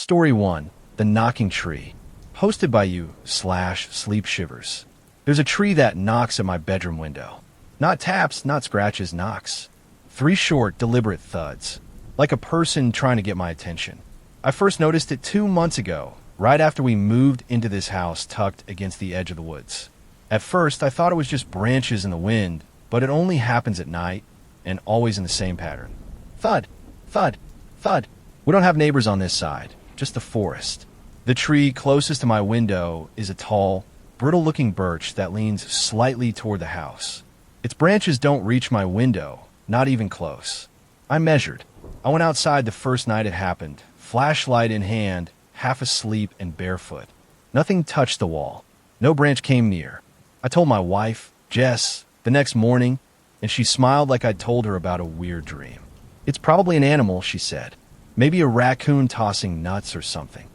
Story 1. The Knocking Tree. Hosted by you/Sleep Shivers. There's a tree that knocks at my bedroom window. Not taps, not scratches, knocks. 3 short, deliberate thuds. Like a person trying to get my attention. I first noticed it 2 months ago, right after we moved into this house tucked against the edge of the woods. At first, I thought it was just branches in the wind, but it only happens at night, and always in the same pattern. Thud, thud, thud. We don't have neighbors on this side, just the forest. The tree closest to my window is a tall, brittle-looking birch that leans slightly toward the house. Its branches don't reach my window, not even close. I measured. I went outside the first night it happened, flashlight in hand, half asleep and barefoot. Nothing touched the wall. No branch came near. I told my wife, Jess, the next morning, and she smiled like I'd told her about a weird dream. It's probably an animal, she said. Maybe a raccoon tossing nuts or something.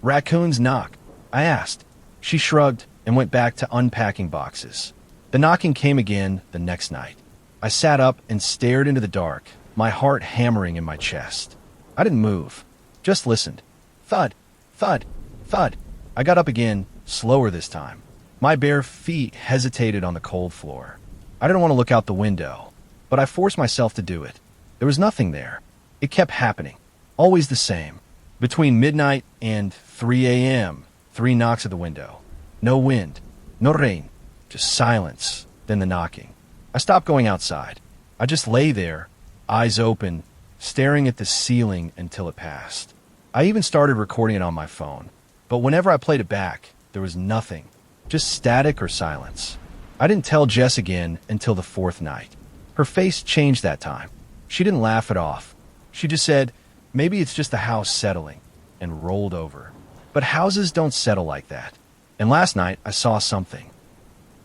Raccoons knock, I asked. She shrugged and went back to unpacking boxes. The knocking came again the next night. I sat up and stared into the dark, my heart hammering in my chest. I didn't move, just listened. Thud, thud, thud. I got up again, slower this time. My bare feet hesitated on the cold floor. I didn't want to look out the window, but I forced myself to do it. There was nothing there. It kept happening, always the same. Between midnight and 3 a.m., 3 knocks at the window. No wind, no rain, just silence, then the knocking. I stopped going outside. I just lay there, eyes open, staring at the ceiling until it passed. I even started recording it on my phone, but whenever I played it back, there was nothing, just static or silence. I didn't tell Jess again until the 4th night. Her face changed that time. She didn't laugh it off. She just said, maybe it's just the house settling, and rolled over. But houses don't settle like that. And last night, I saw something.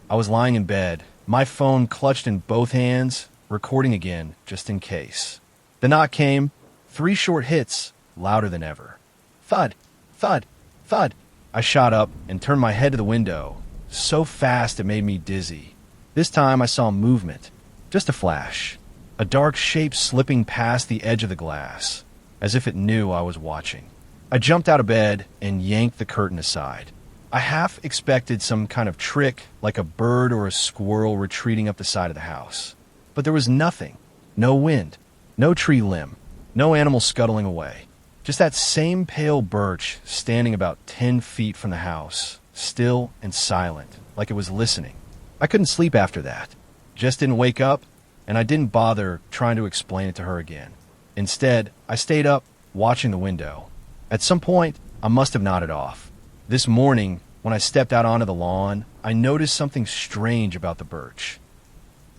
I was lying in bed, my phone clutched in both hands, recording again, just in case. The knock came, 3 short hits, louder than ever. Thud, thud, thud. I shot up and turned my head to the window, so fast it made me dizzy. This time I saw movement, just a flash. A dark shape slipping past the edge of the glass, as if it knew I was watching. I jumped out of bed and yanked the curtain aside. I half expected some kind of trick, like a bird or a squirrel retreating up the side of the house. But there was nothing. No wind, no tree limb, no animal scuttling away. Just that same pale birch standing about 10 feet from the house, still and silent, like it was listening. I couldn't sleep after that. Just didn't wake up, and I didn't bother trying to explain it to her again. Instead, I stayed up, watching the window. At some point, I must have nodded off. This morning, when I stepped out onto the lawn, I noticed something strange about the birch.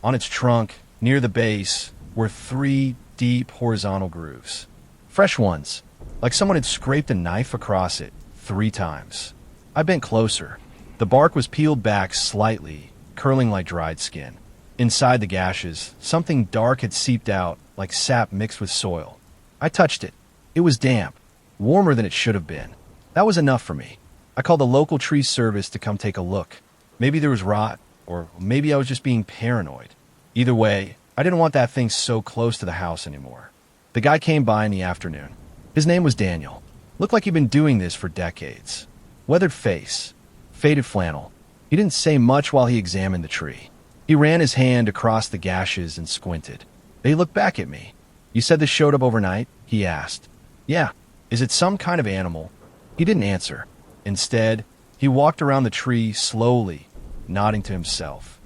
On its trunk, near the base, were 3 deep horizontal grooves. Fresh ones, like someone had scraped a knife across it 3 times. I bent closer. The bark was peeled back slightly, curling like dried skin. Inside the gashes, something dark had seeped out, like sap mixed with soil. I touched it. It was damp, warmer than it should have been. That was enough for me. I called the local tree service to come take a look. Maybe there was rot, or maybe I was just being paranoid. Either way, I didn't want that thing so close to the house anymore. The guy came by in the afternoon. His name was Daniel. Looked like he'd been doing this for decades. Weathered face, faded flannel. He didn't say much while he examined the tree. He ran his hand across the gashes and squinted. They looked back at me. You said this showed up overnight? He asked. Yeah. Is it some kind of animal? He didn't answer. Instead, he walked around the tree slowly, nodding to himself.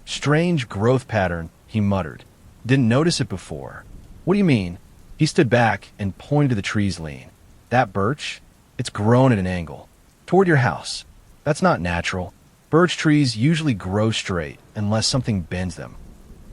Strange growth pattern, he muttered. Didn't notice it before. What do you mean? He stood back and pointed to the tree's lean. That birch? It's grown at an angle. Toward your house. That's not natural. Birch trees usually grow straight unless something bends them.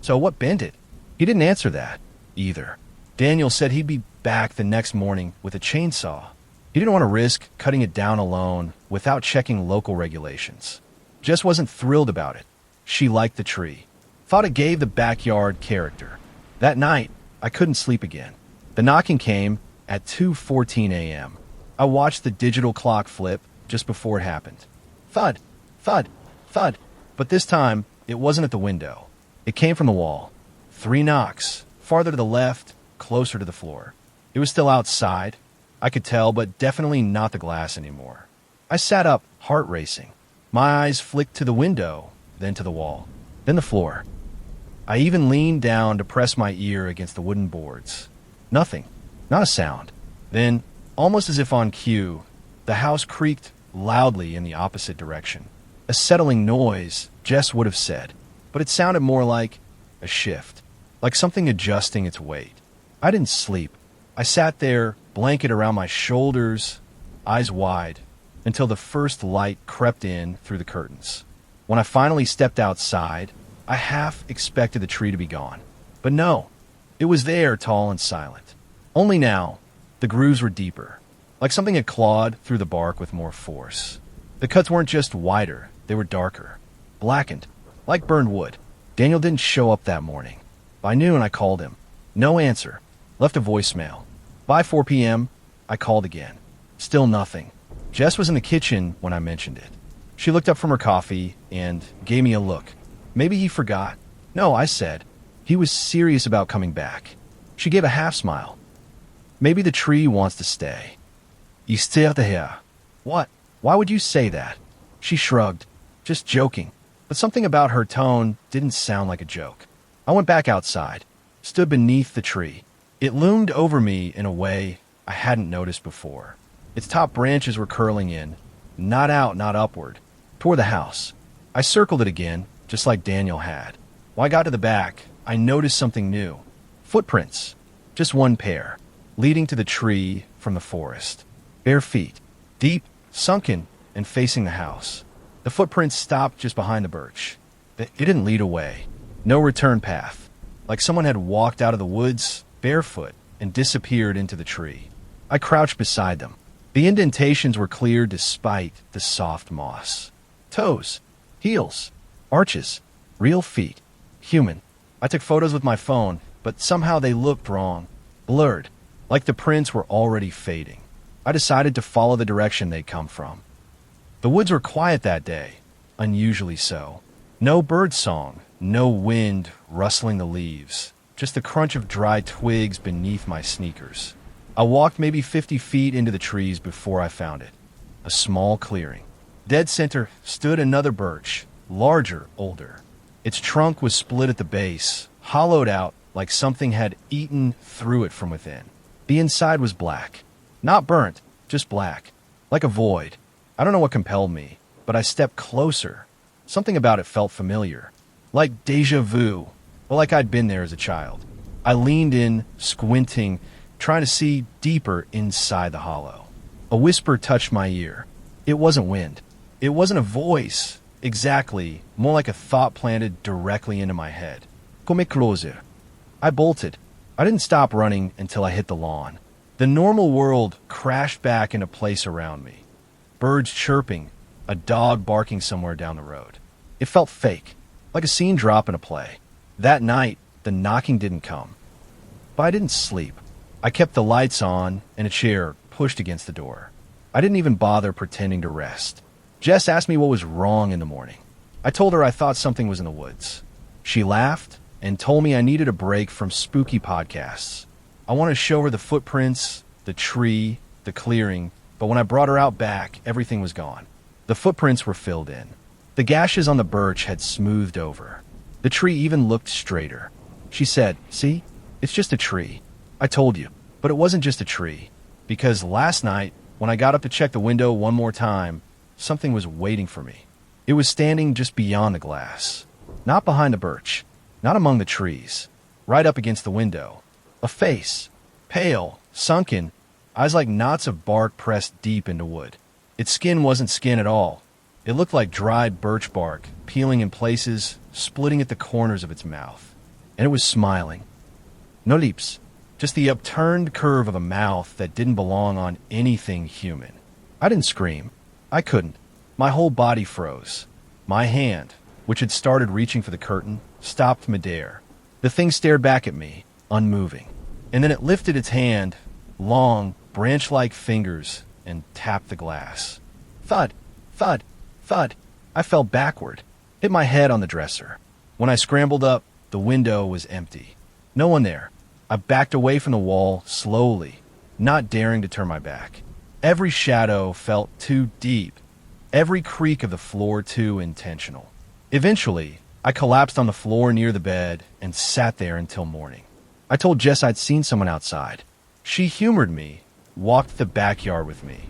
So what bent it? He didn't answer that, either. Daniel said he'd be back the next morning with a chainsaw. He didn't want to risk cutting it down alone without checking local regulations. Jess wasn't thrilled about it. She liked the tree. Thought it gave the backyard character. That night, I couldn't sleep again. The knocking came at 2:14 a.m. I watched the digital clock flip just before it happened. Thud, thud, thud. But this time, it wasn't at the window. It came from the wall. 3 knocks, farther to the left, closer to the floor. It was still outside, I could tell, but definitely not the glass anymore. I sat up, heart racing. My eyes flicked to the window, then to the wall, then the floor. I even leaned down to press my ear against the wooden boards. Nothing. Not a sound. Then, almost as if on cue, the house creaked loudly in the opposite direction. A settling noise, Jess would have said, but it sounded more like a shift, like something adjusting its weight. I didn't sleep. I sat there, blanket around my shoulders, eyes wide, until the first light crept in through the curtains. When I finally stepped outside, I half expected the tree to be gone. But no, it was there, tall and silent. Only now, the grooves were deeper, like something had clawed through the bark with more force. The cuts weren't just wider, they were darker, blackened, like burned wood. Daniel didn't show up that morning. By noon, I called him. No answer. Left a voicemail. By 4 p.m., I called again. Still nothing. Jess was in the kitchen when I mentioned it. She looked up from her coffee and gave me a look. Maybe he forgot. No, I said. He was serious about coming back. She gave a half smile. Maybe the tree wants to stay. Il sert de here. What? Why would you say that? She shrugged. Just joking. But something about her tone didn't sound like a joke. I went back outside, stood beneath the tree. It loomed over me in a way I hadn't noticed before. Its top branches were curling in, not out, not upward, toward the house. I circled it again, just like Daniel had. When I got to the back, I noticed something new. Footprints. Just one pair, leading to the tree from the forest. Bare feet, deep, sunken, and facing the house. The footprints stopped just behind the birch. It didn't lead away. No return path. Like someone had walked out of the woods, barefoot, and disappeared into the tree. I crouched beside them. The indentations were clear despite the soft moss. Toes, heels, arches, real feet, human. I took photos with my phone, but somehow they looked wrong, blurred, like the prints were already fading. I decided to follow the direction they'd come from. The woods were quiet that day, unusually so. No bird song, no wind rustling the leaves, just the crunch of dry twigs beneath my sneakers. I walked maybe 50 feet into the trees before I found it. A small clearing. Dead center stood another birch, larger, older. Its trunk was split at the base, hollowed out like something had eaten through it from within. The inside was black. Not burnt, just black. Like a void. I don't know what compelled me, but I stepped closer. Something about it felt familiar. Like déjà vu, but like I'd been there as a child. I leaned in, squinting, trying to see deeper inside the hollow. A whisper touched my ear. It wasn't wind. It wasn't a voice, exactly, more like a thought planted directly into my head. Come closer. I bolted. I didn't stop running until I hit the lawn. The normal world crashed back into place around me. Birds chirping, a dog barking somewhere down the road. It felt fake, like a scene drop in a play. That night, the knocking didn't come. But I didn't sleep. I kept the lights on and a chair pushed against the door. I didn't even bother pretending to rest. Jess asked me what was wrong in the morning. I told her I thought something was in the woods. She laughed and told me I needed a break from spooky podcasts. I wanted to show her the footprints, the tree, the clearing, but when I brought her out back, everything was gone. The footprints were filled in. The gashes on the birch had smoothed over. The tree even looked straighter. She said, "See? It's just a tree." I told you, but it wasn't just a tree. Because last night, when I got up to check the window one more time, something was waiting for me. It was standing just beyond the glass. Not behind the birch. Not among the trees. Right up against the window. A face. Pale, sunken, eyes like knots of bark pressed deep into wood. Its skin wasn't skin at all. It looked like dried birch bark, peeling in places, splitting at the corners of its mouth. And it was smiling. No lips. Just the upturned curve of a mouth that didn't belong on anything human. I didn't scream. I couldn't. My whole body froze. My hand, which had started reaching for the curtain, stopped midair. The thing stared back at me, unmoving. And then it lifted its hand, long, branch-like fingers, and tapped the glass. Thud, thud, thud. I fell backward, hit my head on the dresser. When I scrambled up, the window was empty. No one there. I backed away from the wall slowly, not daring to turn my back. Every shadow felt too deep, every creak of the floor too intentional. Eventually, I collapsed on the floor near the bed and sat there until morning. I told Jess I'd seen someone outside. She humored me, walked the backyard with me,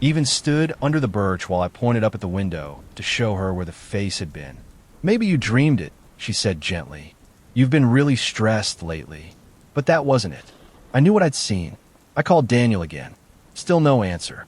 even stood under the birch while I pointed up at the window to show her where the face had been. "Maybe you dreamed it," she said gently. "You've been really stressed lately." But that wasn't it. I knew what I'd seen. I called Daniel again. Still no answer.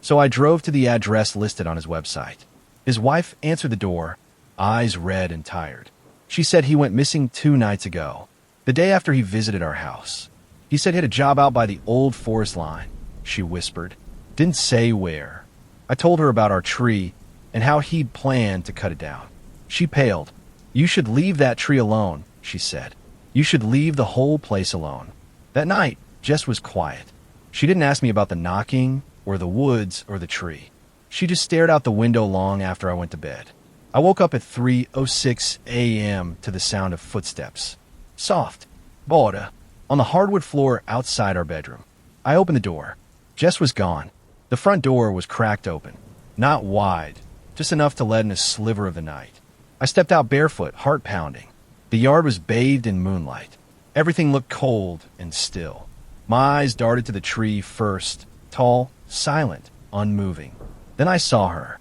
So I drove to the address listed on his website. His wife answered the door, eyes red and tired. She said he went missing 2 nights ago, the day after he visited our house. He said he had a job out by the old forest line, she whispered. Didn't say where. I told her about our tree and how he'd planned to cut it down. She paled. "You should leave that tree alone," she said. "You should leave the whole place alone." That night, Jess was quiet. She didn't ask me about the knocking, or the woods, or the tree. She just stared out the window long after I went to bed. I woke up at 3:06 a.m. to the sound of footsteps. Soft, border, on the hardwood floor outside our bedroom. I opened the door. Jess was gone. The front door was cracked open. Not wide, just enough to let in a sliver of the night. I stepped out barefoot, heart pounding. The yard was bathed in moonlight. Everything looked cold and still. My eyes darted to the tree first, tall, silent, unmoving. Then I saw her.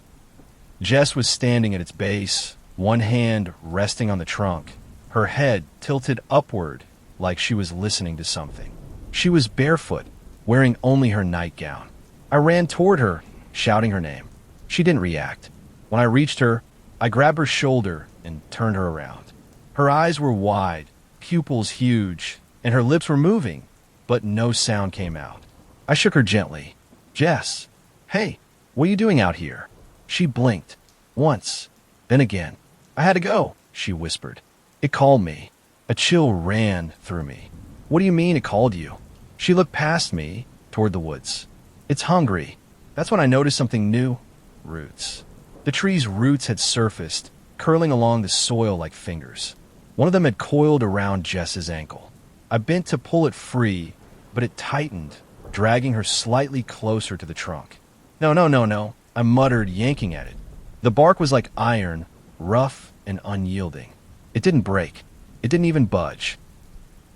Jess was standing at its base, one hand resting on the trunk, her head tilted upward like she was listening to something. She was barefoot, wearing only her nightgown. I ran toward her, shouting her name. She didn't react. When I reached her, I grabbed her shoulder and turned her around. Her eyes were wide, pupils huge, and her lips were moving, but no sound came out. I shook her gently. "Jess, hey, what are you doing out here?" She blinked. Once, then again. "I had to go," she whispered. It called me. A chill ran through me. "What do you mean it called you?" She looked past me, toward the woods. "It's hungry." That's when I noticed something new. Roots. The tree's roots had surfaced, curling along the soil like fingers. One of them had coiled around Jess's ankle. I bent to pull it free, but it tightened, dragging her slightly closer to the trunk. No, I muttered, yanking at it. The bark was like iron, rough and unyielding. It didn't break. It didn't even budge.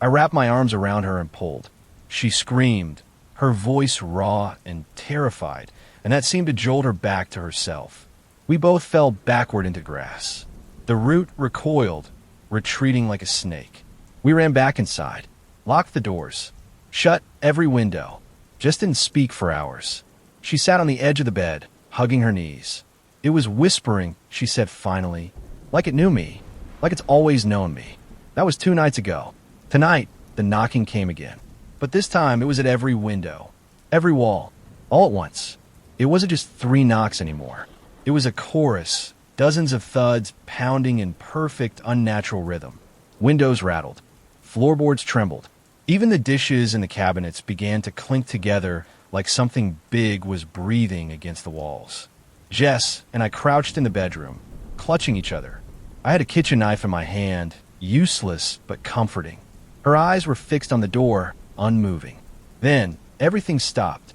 I wrapped my arms around her and pulled. She screamed, her voice raw and terrified, and that seemed to jolt her back to herself. We both fell backward into grass. The root recoiled, retreating like a snake. We ran back inside, locked the doors, shut every window, just didn't speak for hours. She sat on the edge of the bed, hugging her knees. It was whispering, she said finally, like it knew me, like it's always known me. That was 2 nights ago. Tonight, the knocking came again. But this time, it was at every window, every wall, all at once. It wasn't just 3 knocks anymore. It was a chorus, dozens of thuds pounding in perfect, unnatural rhythm. Windows rattled. Floorboards trembled. Even the dishes in the cabinets began to clink together like something big was breathing against the walls. Jess and I crouched in the bedroom, clutching each other. I had a kitchen knife in my hand, useless but comforting. Her eyes were fixed on the door, unmoving. Then, everything stopped.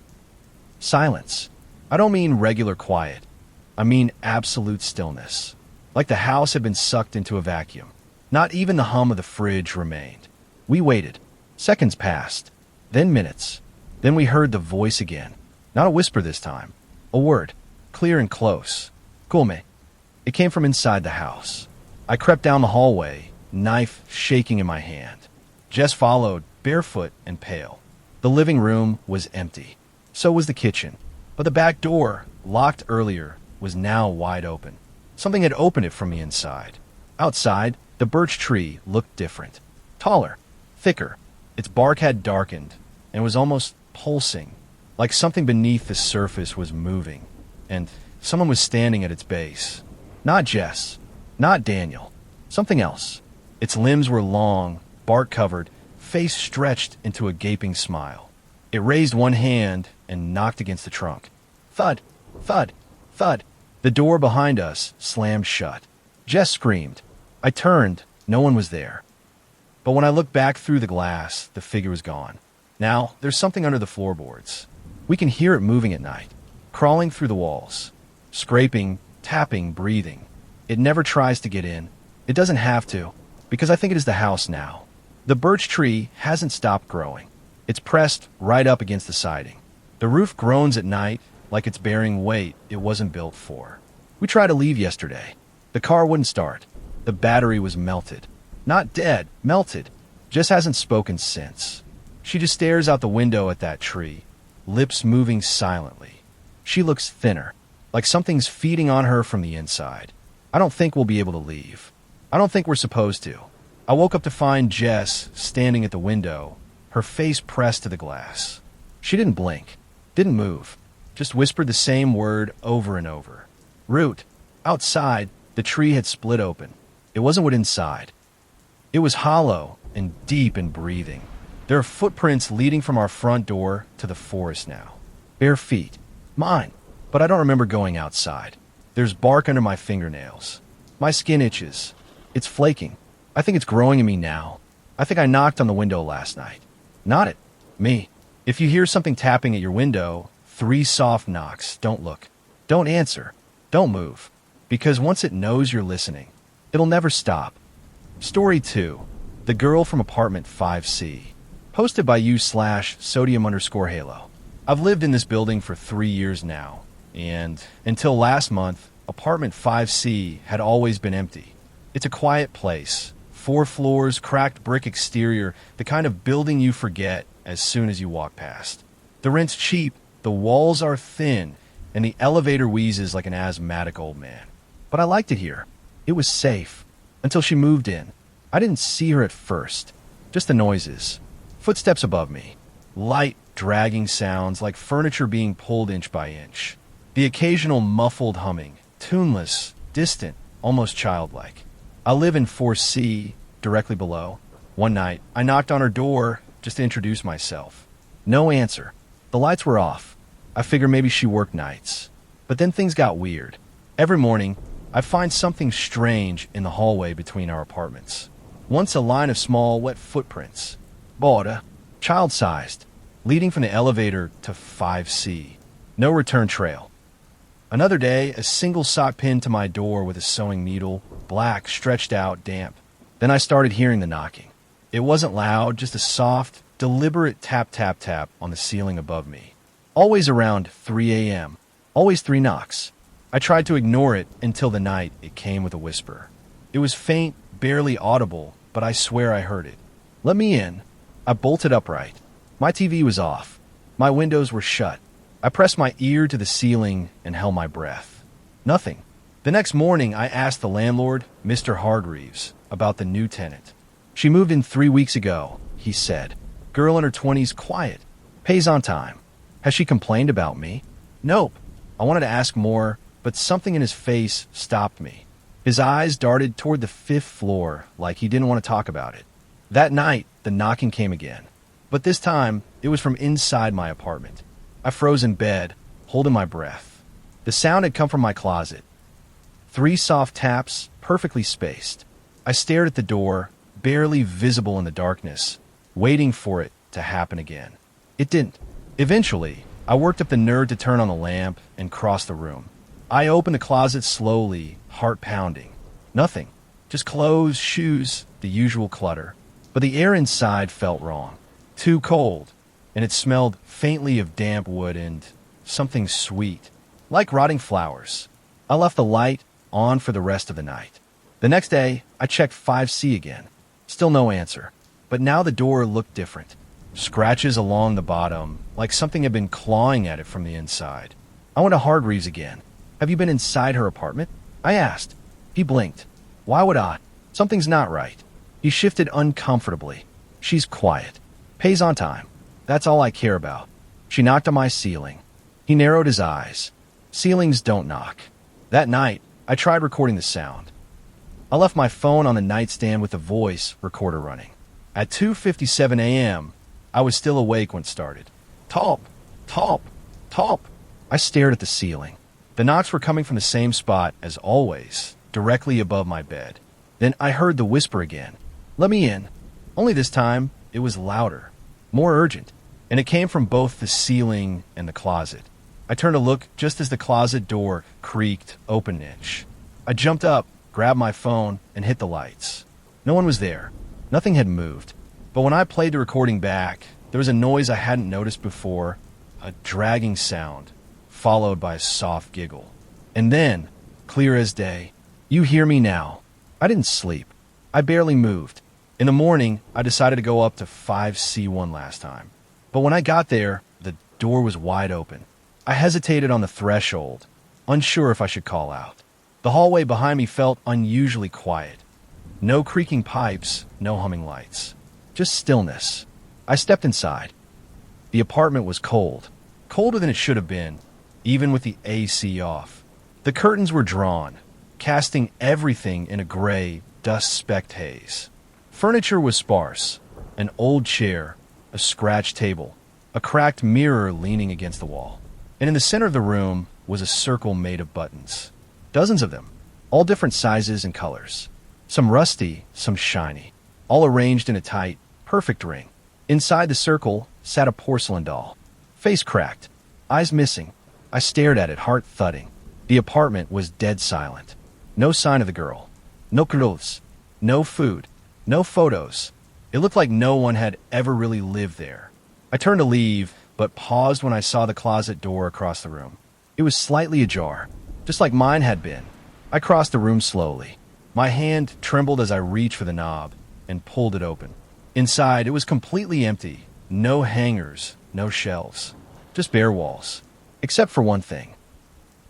Silence. I don't mean regular quiet. I mean absolute stillness. Like the house had been sucked into a vacuum. Not even the hum of the fridge remained. We waited. Seconds passed. Then minutes. Then we heard the voice again. Not a whisper this time. A word. Clear and close. "Come." It came from inside the house. I crept down the hallway, knife shaking in my hand. Jess followed, barefoot and pale. The living room was empty. So was the kitchen. But the back door, locked earlier, was now wide open. Something had opened it from the inside. Outside, the birch tree looked different. Taller, thicker. Its bark had darkened and was almost pulsing, like something beneath the surface was moving. And someone was standing at its base. Not Jess. Not Daniel. Something else. Its limbs were long, bark-covered, face stretched into a gaping smile. It raised one hand and knocked against the trunk. Thud, thud, thud. The door behind us slammed shut. Jess screamed. I turned. No one was there. But when I looked back through the glass, the figure was gone. Now, there's something under the floorboards. We can hear it moving at night, crawling through the walls, scraping, tapping, breathing. It never tries to get in. It doesn't have to, because I think it is the house now. The birch tree hasn't stopped growing. It's pressed right up against the siding. The roof groans at night like it's bearing weight it wasn't built for. We tried to leave yesterday. The car wouldn't start. The battery was melted. Not dead, melted. Just hasn't spoken since. She just stares out the window at that tree, lips moving silently. She looks thinner, like something's feeding on her from the inside. I don't think we'll be able to leave. I don't think we're supposed to. I woke up to find Jess standing at the window, her face pressed to the glass. She didn't blink, didn't move, just whispered the same word over and over. Root. Outside, the tree had split open. It wasn't what inside. It was hollow and deep and breathing. There are footprints leading from our front door to the forest now. Bare feet. Mine. But I don't remember going outside. There's bark under my fingernails. My skin itches. It's flaking. I think it's growing in me now. I think I knocked on the window last night. Not it. Me. If you hear something tapping at your window, 3 soft knocks. Don't look. Don't answer. Don't move. Because once it knows you're listening, it'll never stop. Story 2. The Girl from Apartment 5C. Posted by you/sodium_halo. I've lived in this building for 3 years now, and until last month, Apartment 5C had always been empty. It's a quiet place. 4 floors, cracked brick exterior, the kind of building you forget as soon as you walk past. The rent's cheap, the walls are thin, and the elevator wheezes like an asthmatic old man. But I liked it here. It was safe. Until she moved in. I didn't see her at first. Just the noises. Footsteps above me. Light, dragging sounds like furniture being pulled inch by inch. The occasional muffled humming. Tuneless, distant, almost childlike. I live in 4C, directly below. One night, I knocked on her door just to introduce myself. No answer. The lights were off. I figured maybe she worked nights. But then things got weird. Every morning, I find something strange in the hallway between our apartments. Once a line of small, wet footprints. Border, child-sized, leading from the elevator to 5C. No return trail. Another day, a single sock pinned to my door with a sewing needle, black, stretched out, damp. Then I started hearing the knocking. It wasn't loud, just a soft, deliberate tap, tap, tap on the ceiling above me. Always around 3 a.m. Always 3 knocks. I tried to ignore it until the night it came with a whisper. It was faint, barely audible, but I swear I heard it. Let me in. I bolted upright. My TV was off. My windows were shut. I pressed my ear to the ceiling and held my breath. Nothing. The next morning, I asked the landlord, Mr. Hargreaves, about the new tenant. She moved in 3 weeks ago, he said. Girl in her 20s, quiet. Pays on time. Has she complained about me? Nope. I wanted to ask more, but something in his face stopped me. His eyes darted toward the 5th floor like he didn't want to talk about it. That night, the knocking came again. But this time, it was from inside my apartment. I froze in bed, holding my breath. The sound had come from my closet. 3 soft taps, perfectly spaced. I stared at the door, barely visible in the darkness, waiting for it to happen again. It didn't. Eventually, I worked up the nerve to turn on the lamp and cross the room. I opened the closet slowly, heart pounding. Nothing. Just clothes, shoes, the usual clutter. But the air inside felt wrong. Too cold. And it smelled faintly of damp wood and something sweet. Like rotting flowers. I left the light on for the rest of the night. The next day, I checked 5C again. Still no answer. But now the door looked different. Scratches along the bottom, like something had been clawing at it from the inside. I went to Hargreaves again. Have you been inside her apartment? I asked. He blinked. Why would I? Something's not right. He shifted uncomfortably. She's quiet. Pays on time. That's all I care about. She knocked on my ceiling. He narrowed his eyes. Ceilings don't knock. That night, I tried recording the sound. I left my phone on the nightstand with the voice recorder running. At 2:57 a.m., I was still awake when it started. Top, top, top. I stared at the ceiling. The knocks were coming from the same spot as always, directly above my bed. Then I heard the whisper again. Let me in. Only this time, it was louder, more urgent. and it came from both the ceiling and the closet. I turned to look just as the closet door creaked open an inch. I jumped up, grabbed my phone, and hit the lights. No one was there. Nothing had moved. But when I played the recording back, there was a noise I hadn't noticed before, a dragging sound, followed by a soft giggle. And then, clear as day, "You hear me now." I didn't sleep. I barely moved. In the morning, I decided to go up to 5C1 last time. But when I got there, the door was wide open. I hesitated on the threshold, unsure if I should call out. The hallway behind me felt unusually quiet. No creaking pipes, no humming lights. Just stillness. I stepped inside. The apartment was cold. Colder than it should have been, even with the AC off. The curtains were drawn, casting everything in a gray, dust-specked haze. Furniture was sparse. An old chair, a scratched table, a cracked mirror leaning against the wall. And in the center of the room was a circle made of buttons. Dozens of them, all different sizes and colors. Some rusty, some shiny, all arranged in a tight, perfect ring. Inside the circle sat a porcelain doll. Face cracked, eyes missing. I stared at it, heart thudding. The apartment was dead silent. No sign of the girl. No clothes. No food. No photos. It looked like no one had ever really lived there. I turned to leave, but paused when I saw the closet door across the room. It was slightly ajar, just like mine had been. I crossed the room slowly. My hand trembled as I reached for the knob and pulled it open. Inside, it was completely empty. No hangers, no shelves. Just bare walls. Except for one thing.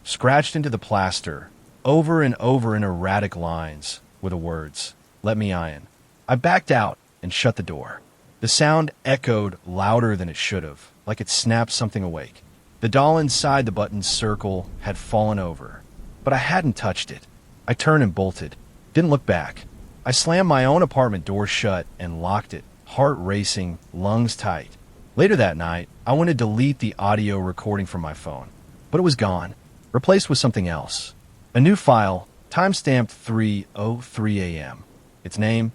Scratched into the plaster, over and over in erratic lines, were the words, "Let me iron." I backed out and shut the door. The sound echoed louder than it should have, like it snapped something awake. The doll inside the button circle had fallen over, but I hadn't touched it. I turned and bolted. Didn't look back. I slammed my own apartment door shut and locked it, heart racing, lungs tight. Later that night, I went to delete the audio recording from my phone, but it was gone, replaced with something else. A new file, timestamped 3:03 a.m. Its name,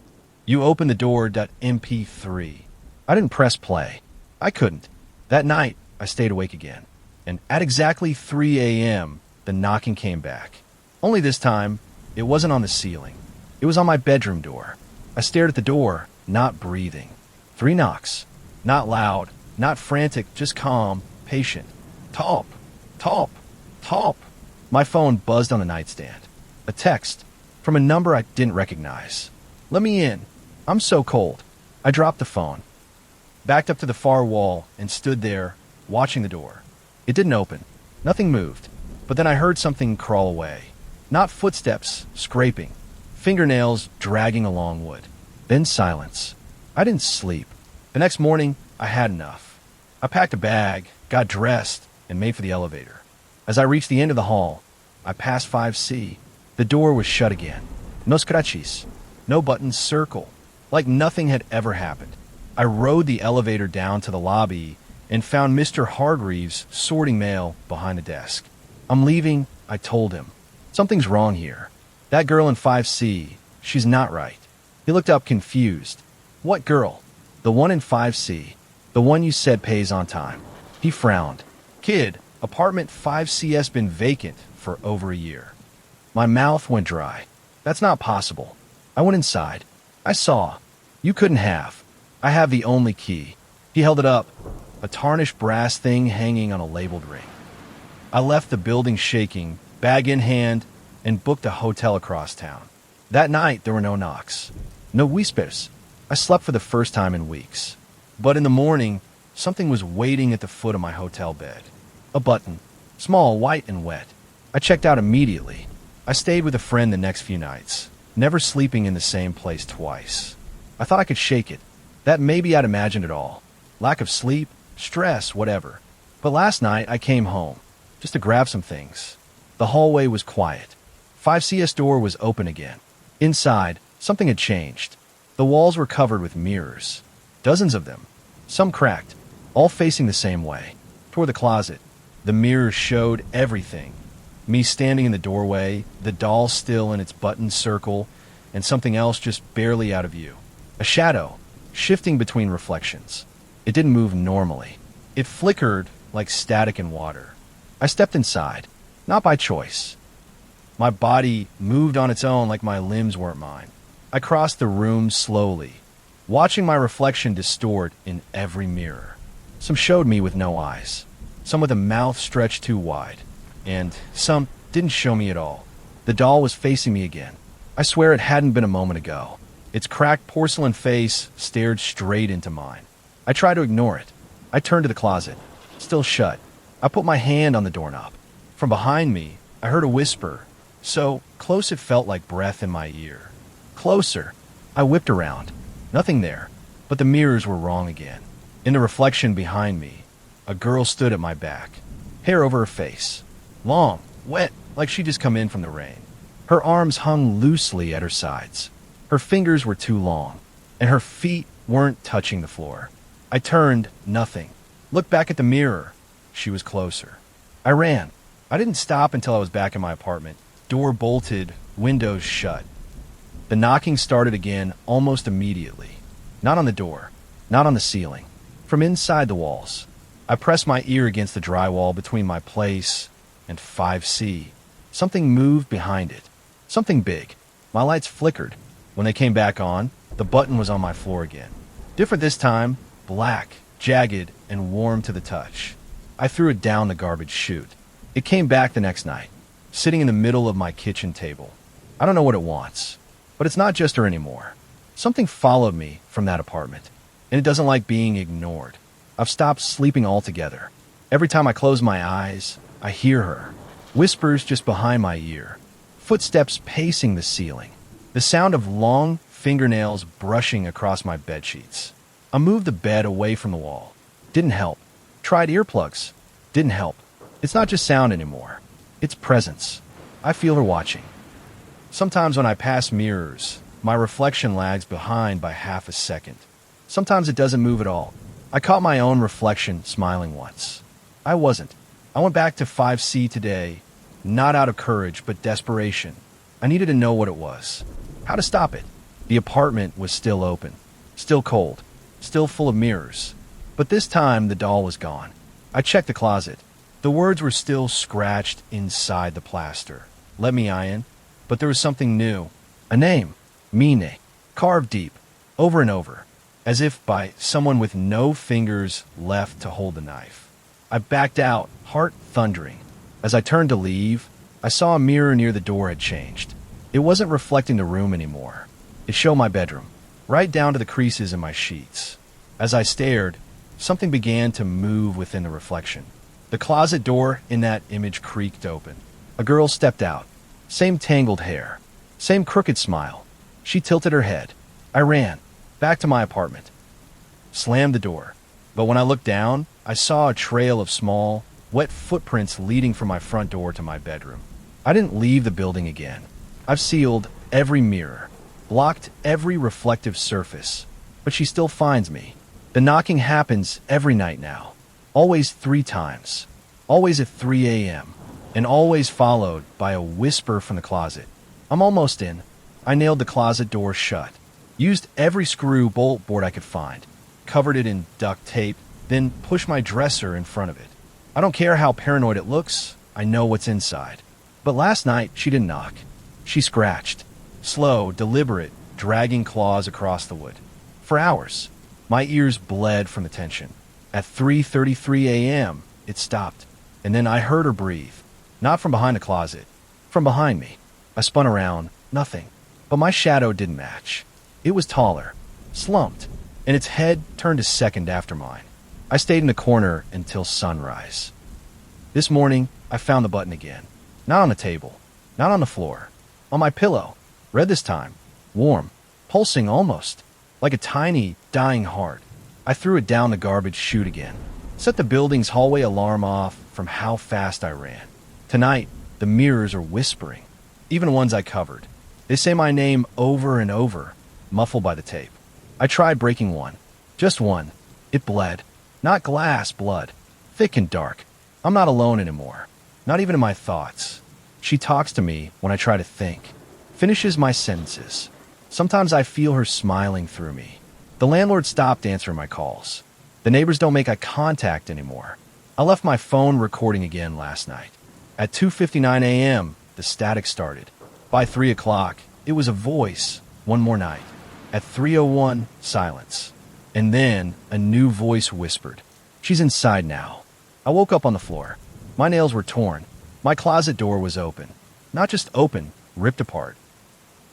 "You Open the Door.mp3." I didn't press play. I couldn't. That night, I stayed awake again. And at exactly 3 a.m., the knocking came back. Only this time, it wasn't on the ceiling. It was on my bedroom door. I stared at the door, not breathing. 3 knocks. Not loud, not frantic, just calm, patient. Top, top, top. My phone buzzed on the nightstand. A text from a number I didn't recognize. "Let me in. I'm so cold." I dropped the phone, backed up to the far wall, and stood there, watching the door. It didn't open. Nothing moved. But then I heard something crawl away. Not footsteps, scraping. Fingernails dragging along wood. Then silence. I didn't sleep. The next morning, I had enough. I packed a bag, got dressed, and made for the elevator. As I reached the end of the hall, I passed 5C. The door was shut again. No scratches. No buttons circle. Like nothing had ever happened. I rode the elevator down to the lobby and found Mr. Hargreaves sorting mail behind the desk. "I'm leaving," I told him. "Something's wrong here. That girl in 5C, she's not right." He looked up confused. "What girl?" "The one in 5C. The one you said pays on time." He frowned. "Kid, apartment 5CS been vacant for over a year." My mouth went dry. "That's not possible." I went inside. "I saw. You couldn't have. I have the only key." He held it up, a tarnished brass thing hanging on a labeled ring. I left the building shaking, bag in hand, and booked a hotel across town. That night, there were no knocks. No whispers. I slept for the first time in weeks. But in the morning, something was waiting at the foot of my hotel bed. A button. Small, white, and wet. I checked out immediately. I stayed with a friend the next few nights, never sleeping in the same place twice. I thought I could shake it. That maybe I'd imagined it all. Lack of sleep, stress, whatever. But last night, I came home, just to grab some things. The hallway was quiet. 5CS door was open again. Inside, something had changed. The walls were covered with mirrors. Dozens of them. Some cracked, all facing the same way, toward the closet. The mirrors showed everything. Me standing in the doorway, the doll still in its button circle, and something else just barely out of view. A shadow, shifting between reflections. It didn't move normally. It flickered like static in water. I stepped inside, not by choice. My body moved on its own like my limbs weren't mine. I crossed the room slowly, watching my reflection distort in every mirror. Some showed me with no eyes, some with a mouth stretched too wide, and some didn't show me at all. The doll was facing me again. I swear it hadn't been a moment ago. Its cracked porcelain face stared straight into mine. I tried to ignore it. I turned to the closet, still shut. I put my hand on the doorknob. From behind me, I heard a whisper, so close it felt like breath in my ear. Closer. I whipped around. Nothing there, but the mirrors were wrong again. In the reflection behind me, a girl stood at my back, hair over her face, long, wet, like she'd just come in from the rain. Her arms hung loosely at her sides. Her fingers were too long, and her feet weren't touching the floor. I turned, nothing. Looked back at the mirror. She was closer. I ran. I didn't stop until I was back in my apartment. Door bolted, windows shut. The knocking started again almost immediately. Not on the door, not on the ceiling. From inside the walls. I pressed my ear against the drywall between my place and 5C. Something moved behind it. Something big. My lights flickered. When they came back on, the button was on my floor again. Different this time, black, jagged, and warm to the touch. I threw it down the garbage chute. It came back the next night, sitting in the middle of my kitchen table. I don't know what it wants, but it's not just her anymore. Something followed me from that apartment, and it doesn't like being ignored. I've stopped sleeping altogether. Every time I close my eyes, I hear her. Whispers just behind my ear. Footsteps pacing the ceiling. The sound of long fingernails brushing across my bedsheets. I moved the bed away from the wall. Didn't help. Tried earplugs. Didn't help. It's not just sound anymore. It's presence. I feel her watching. Sometimes when I pass mirrors, my reflection lags behind by half a second. Sometimes it doesn't move at all. I caught my own reflection smiling once. I wasn't. I went back to 5C today, not out of courage, but desperation. I needed to know what it was. How to stop it. The apartment was still open. Still cold. Still full of mirrors. But this time, the doll was gone. I checked the closet. The words were still scratched inside the plaster. Let me iron. But there was something new. A name. Mine. Carved deep. Over and over. As if by someone with no fingers left to hold the knife. I backed out, heart thundering. As I turned to leave, I saw a mirror near the door had changed. It wasn't reflecting the room anymore. It showed my bedroom, right down to the creases in my sheets. As I stared, something began to move within the reflection. The closet door in that image creaked open. A girl stepped out. Same tangled hair. Same crooked smile. She tilted her head. I ran, back to my apartment. Slammed the door. But when I looked down, I saw a trail of small, wet footprints leading from my front door to my bedroom. I didn't leave the building again. I've sealed every mirror, blocked every reflective surface, but she still finds me. The knocking happens every night now, always 3 times, always at 3 a.m., and always followed by a whisper from the closet. I'm almost in. I nailed the closet door shut, used every screw bolt board I could find, covered it in duct tape, then pushed my dresser in front of it. I don't care how paranoid it looks, I know what's inside. But last night, she didn't knock. She scratched. Slow, deliberate, dragging claws across the wood. For hours. My ears bled from the tension. At 3:33 a.m., it stopped. And then I heard her breathe. Not from behind the closet. From behind me. I spun around. Nothing. But my shadow didn't match. It was taller. Slumped. And its head turned a second after mine. I stayed in the corner until sunrise. This morning, I found the button again. Not on the table. Not on the floor. On my pillow. Red this time. Warm. Pulsing almost. Like a tiny, dying heart. I threw it down the garbage chute again. Set the building's hallway alarm off from how fast I ran. Tonight, the mirrors are whispering. Even the ones I covered. They say my name over and over, muffled by the tape. I tried breaking one. Just one. It bled. Not glass blood. Thick and dark. I'm not alone anymore. Not even in my thoughts. She talks to me when I try to think. Finishes my sentences. Sometimes I feel her smiling through me. The landlord stopped answering my calls. The neighbors don't make eye contact anymore. I left my phone recording again last night. At 2:59 a.m., the static started. By 3 o'clock, it was a voice. One more night. At 3:01, silence. And then a new voice whispered, "She's inside now." I woke up on the floor. My nails were torn. My closet door was open. Not just open, ripped apart.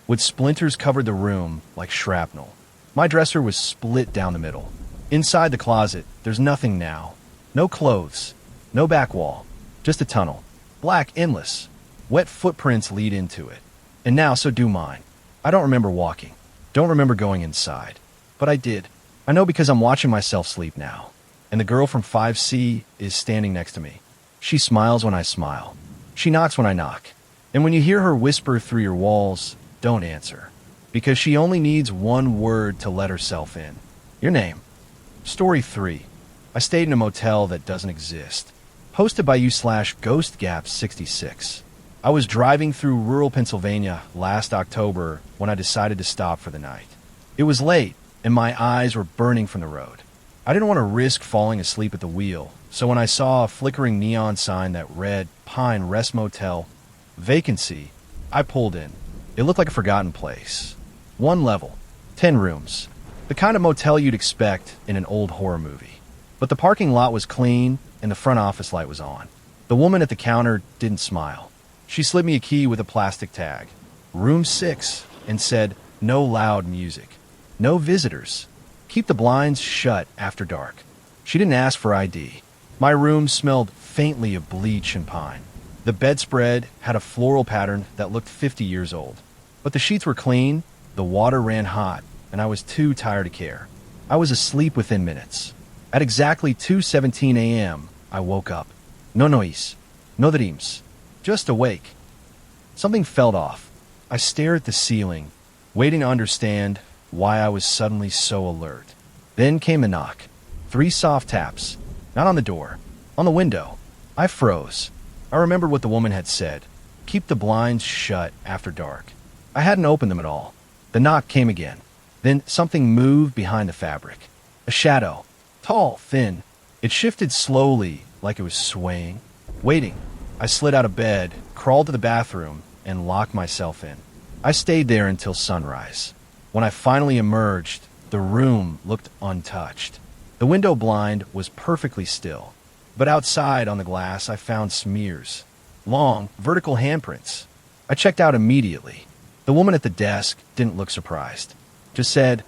With splinters covered the room like shrapnel. My dresser was split down the middle. Inside the closet, there's nothing now. No clothes. No back wall. Just a tunnel. Black, endless. Wet footprints lead into it. And now so do mine. I don't remember walking. Don't remember going inside. But I did. I know because I'm watching myself sleep now. And the girl from 5C is standing next to me. She smiles when I smile. She knocks when I knock. And when you hear her whisper through your walls, don't answer. Because she only needs one word to let herself in. Your name. Story 3. I stayed in a motel that doesn't exist. Hosted by you/GhostGap66. I was driving through rural Pennsylvania last October when I decided to stop for the night. It was late, and my eyes were burning from the road. I didn't want to risk falling asleep at the wheel, so when I saw a flickering neon sign that read Pine Rest Motel, vacancy, I pulled in. It looked like a forgotten place. 1 level, 10 rooms, the kind of motel you'd expect in an old horror movie. But the parking lot was clean, and the front office light was on. The woman at the counter didn't smile. She slid me a key with a plastic tag, Room 6, and said, "No loud music. No visitors. Keep the blinds shut after dark." She didn't ask for ID. My room smelled faintly of bleach and pine. The bedspread had a floral pattern that looked 50 years old. But the sheets were clean, the water ran hot, and I was too tired to care. I was asleep within minutes. At exactly 2:17 a.m., I woke up. No noise. No dreams. Just awake. Something fell off. I stared at the ceiling, waiting to understand why I was suddenly so alert. Then came a knock. 3 soft taps. Not on the door. On the window. I froze. I remembered what the woman had said. Keep the blinds shut after dark. I hadn't opened them at all. The knock came again. Then something moved behind the fabric. A shadow. Tall, thin. It shifted slowly, like it was swaying. Waiting. I slid out of bed, crawled to the bathroom, and locked myself in. I stayed there until sunrise. When I finally emerged, the room looked untouched. The window blind was perfectly still. But outside on the glass, I found smears. Long, vertical handprints. I checked out immediately. The woman at the desk didn't look surprised. Just said,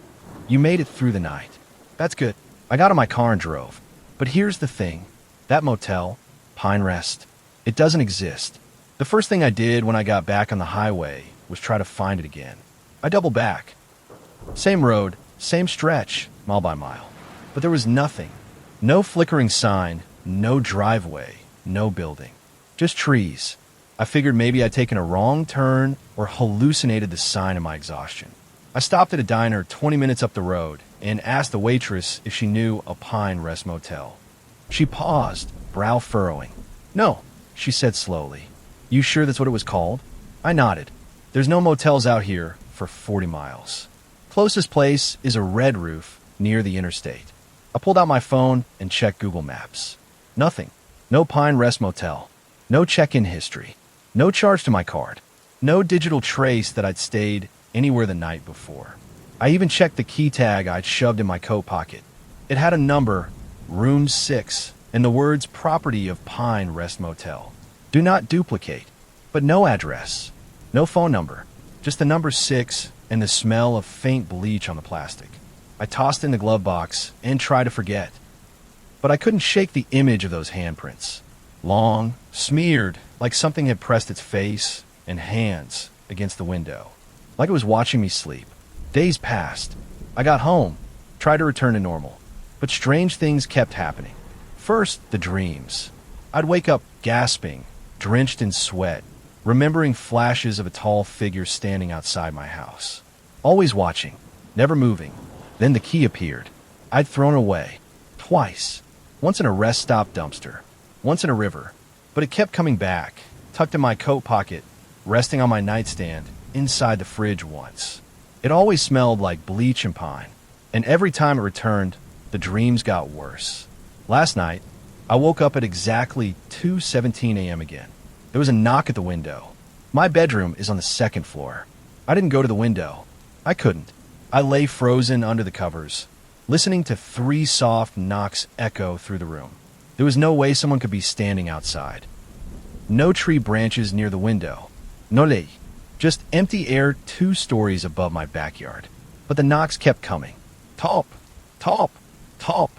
"You made it through the night." That's good. I got in my car and drove. But here's the thing. That motel, Pine Rest, it doesn't exist. The first thing I did when I got back on the highway was try to find it again. I doubled back. Same road, same stretch, mile by mile. But there was nothing. No flickering sign, no driveway, no building. Just trees. I figured maybe I'd taken a wrong turn or hallucinated the sign in my exhaustion. I stopped at a diner 20 minutes up the road and asked the waitress if she knew a Pine Rest motel. She paused, brow furrowing. "No," she said slowly. "You sure that's what it was called?" I nodded. "There's no motels out here for 40 miles. Closest place is a red roof near the interstate." I pulled out my phone and checked Google Maps. Nothing. No Pine Rest motel. No check-in history. No charge to my card. No digital trace that I'd stayed anywhere the night before. I even checked the key tag I'd shoved in my coat pocket. It had a number, Room 6, and the words property of Pine Rest Motel. Do not duplicate. But no address. No phone number. Just the number 6 and the smell of faint bleach on the plastic. I tossed it in the glove box and tried to forget. But I couldn't shake the image of those handprints. Long, smeared, like something had pressed its face and hands against the window. Like it was watching me sleep. Days passed. I got home, tried to return to normal. But strange things kept happening. First, the dreams. I'd wake up gasping, drenched in sweat, remembering flashes of a tall figure standing outside my house. Always watching, never moving. Then the key appeared. I'd thrown it away. Twice. Once in a rest stop dumpster. Once in a river. But it kept coming back, tucked in my coat pocket, resting on my nightstand, inside the fridge once. It always smelled like bleach and pine. And every time it returned, the dreams got worse. Last night, I woke up at exactly 2:17 a.m. again. There was a knock at the window. My bedroom is on the second floor. I didn't go to the window. I couldn't. I lay frozen under the covers, listening to 3 soft knocks echo through the room. There was no way someone could be standing outside. No tree branches near the window. No lei. Just empty air 2 stories above my backyard. But the knocks kept coming. Top, top, top.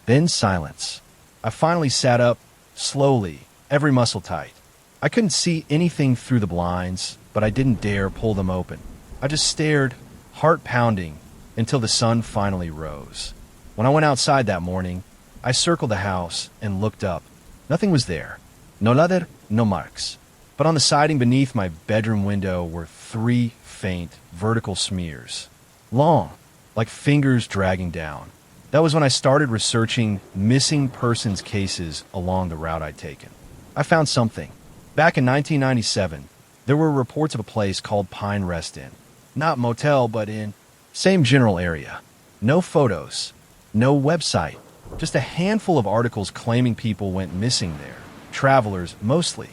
Then silence. I finally sat up, slowly, every muscle tight. I couldn't see anything through the blinds, but I didn't dare pull them open. I just stared, heart pounding, until the sun finally rose. When I went outside that morning, I circled the house and looked up. Nothing was there. No ladder, no marks. But on the siding beneath my bedroom window were 3 faint, vertical smears. Long, like fingers dragging down. That was when I started researching missing persons cases along the route I'd taken. I found something. Back in 1997, there were reports of a place called Pine Rest Inn. Not motel, but inn. Same general area. No photos. No website. Just a handful of articles claiming people went missing there. Travelers, mostly.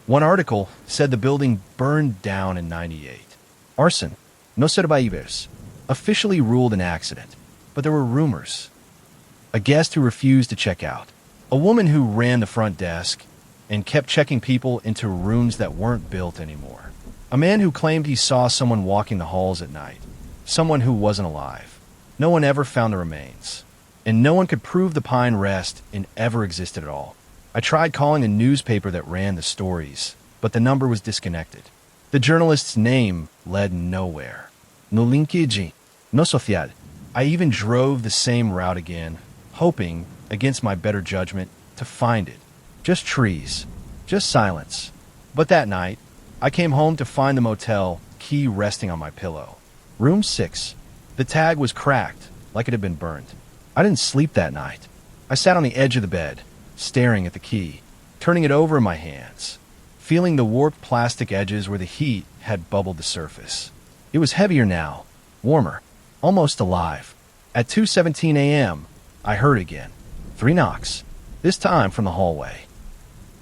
One article said the building burned down in '98. Arson, no survivors, officially ruled an accident. But there were rumors. A guest who refused to check out. A woman who ran the front desk and kept checking people into rooms that weren't built anymore. A man who claimed he saw someone walking the halls at night. Someone who wasn't alive. No one ever found the remains. And no one could prove the Pine Rest Inn ever existed at all. I tried calling a newspaper that ran the stories, but the number was disconnected. The journalist's name led nowhere. No linkage, no social. I even drove the same route again, hoping, against my better judgment, to find it. Just trees. Just silence. But that night, I came home to find the motel key resting on my pillow. Room 6. The tag was cracked, like it had been burned. I didn't sleep that night. I sat on the edge of the bed, staring at the key, turning it over in my hands, feeling the warped plastic edges where the heat had bubbled the surface. It was heavier now, warmer, almost alive. At 2:17 a.m., I heard again. 3 knocks, this time from the hallway.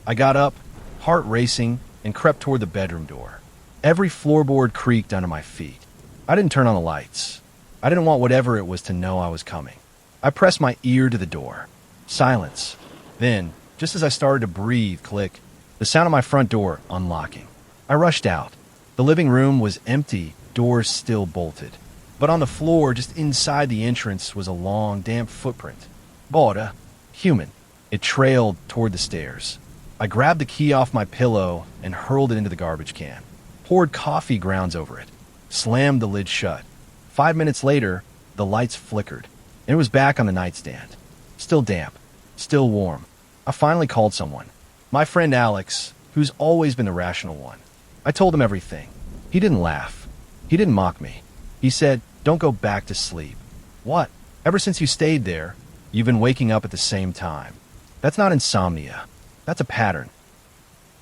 I got up, heart racing, and crept toward the bedroom door. Every floorboard creaked under my feet. I didn't turn on the lights. I didn't want whatever it was to know I was coming. I pressed my ear to the door. Silence. Then, just as I started to breathe, click, the sound of my front door unlocking. I rushed out. The living room was empty, doors still bolted. But on the floor, just inside the entrance, was a long, damp footprint. Borda. Human. It trailed toward the stairs. I grabbed the key off my pillow and hurled it into the garbage can. Poured coffee grounds over it. Slammed the lid shut. 5 minutes later, the lights flickered, and it was back on the nightstand. Still damp. Still warm. I finally called someone. My friend Alex, who's always been the rational one. I told him everything. He didn't laugh. He didn't mock me. He said, "Don't go back to sleep." What? Ever since you stayed there, you've been waking up at the same time. That's not insomnia. That's a pattern.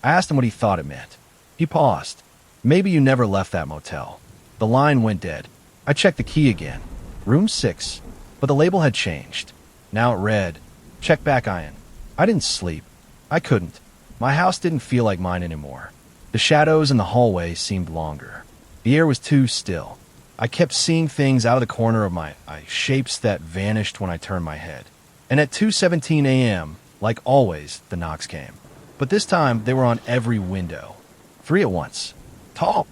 I asked him what he thought it meant. He paused. Maybe you never left that motel. The line went dead. I checked the key again. Room 6. But the label had changed. Now it read, "Check back iron." I didn't sleep. I couldn't. My house didn't feel like mine anymore. The shadows in the hallway seemed longer. The air was too still. I kept seeing things out of the corner of my eye, shapes that vanished when I turned my head. And at 2:17 a.m., like always, the knocks came. But this time, they were on every window. 3 at once. Top,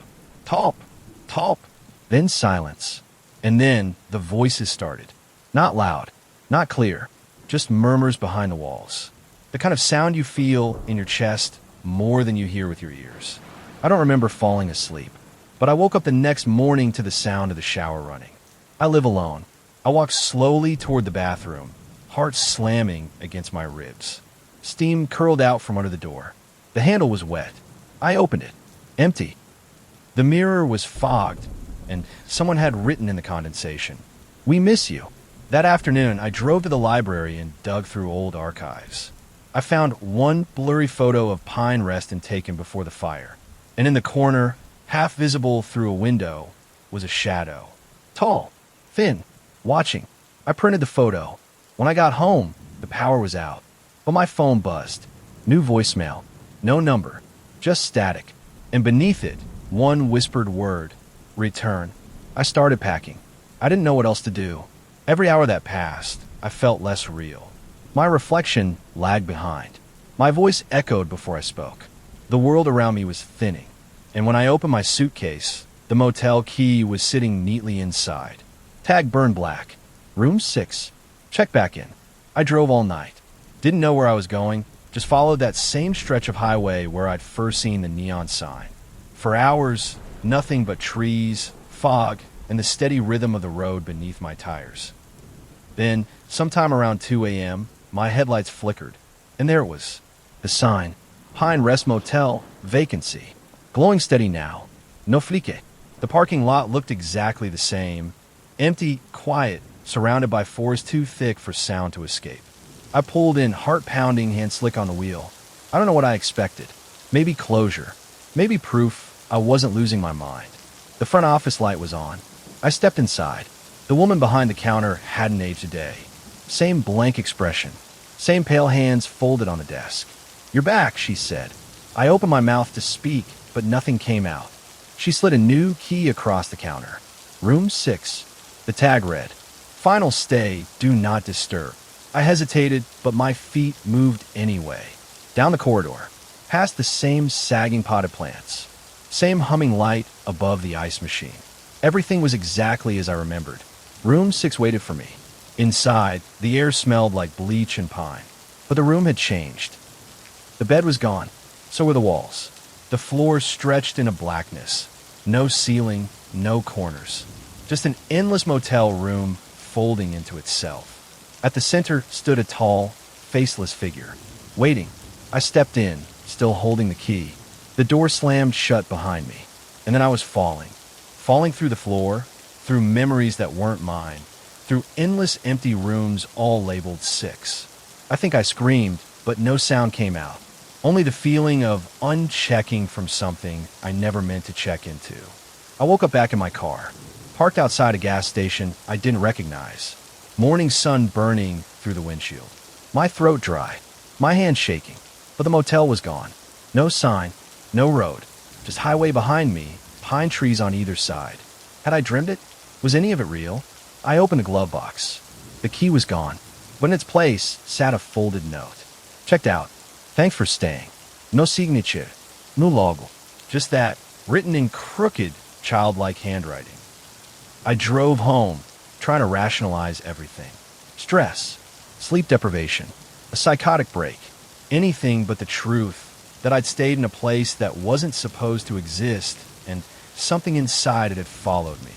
top, top. Then silence. And then the voices started. Not loud, not clear, just murmurs behind the walls. The kind of sound you feel in your chest more than you hear with your ears. I don't remember falling asleep, but I woke up the next morning to the sound of the shower running. I live alone. I walked slowly toward the bathroom, heart slamming against my ribs. Steam curled out from under the door. The handle was wet. I opened it. Empty. The mirror was fogged, and someone had written in the condensation, "We miss you." That afternoon, I drove to the library and dug through old archives. I found one blurry photo of Pine Rest Inn taken before the fire, and in the corner, half visible through a window, was a shadow. Tall, thin, watching. I printed the photo, When I got home, the power was out, but my phone buzzed. New voicemail. No number. Just static. And beneath it, one whispered word. Return. I started packing. I didn't know what else to do. Every hour that passed, I felt less real. My reflection lagged behind. My voice echoed before I spoke. The world around me was thinning. And when I opened my suitcase, the motel key was sitting neatly inside. Tag burned black. Room 6. Check back in. I drove all night. Didn't know where I was going, just followed that same stretch of highway where I'd first seen the neon sign. For hours, nothing but trees, fog, and the steady rhythm of the road beneath my tires. Then, sometime around 2 a.m., my headlights flickered, and there it was. The sign. Pine Rest Motel, vacancy. Glowing steady now. No flique. The parking lot looked exactly the same. Empty, quiet, surrounded by forest too thick for sound to escape. I pulled in, heart-pounding, hand slick on the wheel. I don't know what I expected. Maybe closure. Maybe proof I wasn't losing my mind. The front office light was on. I stepped inside. The woman behind the counter hadn't aged a day. Same blank expression. Same pale hands folded on the desk. "You're back," she said. I opened my mouth to speak, but nothing came out. She slid a new key across the counter. Room 6. The tag read, "Final stay, do not disturb." I hesitated, but my feet moved anyway. Down the corridor, past the same sagging potted plants, same humming light above the ice machine. Everything was exactly as I remembered. Room 6 waited for me. Inside, the air smelled like bleach and pine, but the room had changed. The bed was gone, so were the walls. The floor stretched into blackness. No ceiling, no corners. Just an endless motel room folding into itself. At the center stood a tall, faceless figure, waiting. I stepped in, still holding the key. The door slammed shut behind me, and then I was falling through the floor, through memories that weren't mine, through endless empty rooms all labeled 6. I think I screamed, but no sound came out. Only the feeling of unchecking from something I never meant to check into. I woke up back in my car, parked outside a gas station I didn't recognize. Morning sun burning through the windshield. My throat dry, my hands shaking, but the motel was gone. No sign, no road, just highway behind me, pine trees on either side. Had I dreamed it? Was any of it real? I opened the glove box. The key was gone, but in its place sat a folded note. Checked out. Thanks for staying. No signature. No logo. Just that, written in crooked, childlike handwriting. I drove home, trying to rationalize everything. Stress, sleep deprivation, a psychotic break, anything but the truth that I'd stayed in a place that wasn't supposed to exist and something inside it had followed me.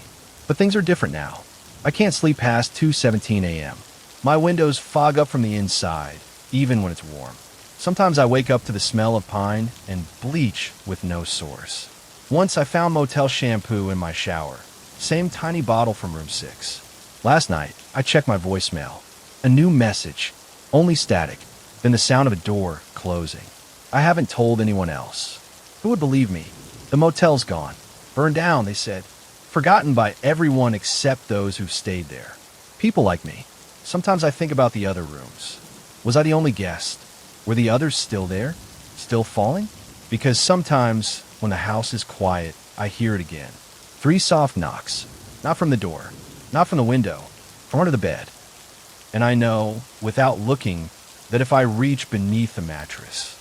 But things are different now. I can't sleep past 2:17 a.m. My windows fog up from the inside, even when it's warm. Sometimes I wake up to the smell of pine and bleach with no source. Once I found motel shampoo in my shower. Same tiny bottle from room 6. Last night, I checked my voicemail. A new message. Only static. Then the sound of a door closing. I haven't told anyone else. Who would believe me? The motel's gone. Burned down, they said. Forgotten by everyone except those who've stayed there. People like me. Sometimes I think about the other rooms. Was I the only guest? Were the others still there? Still falling? Because sometimes, when the house is quiet, I hear it again. 3 soft knocks. Not from the door. Not from the window. From under the bed. And I know, without looking, that if I reach beneath the mattress,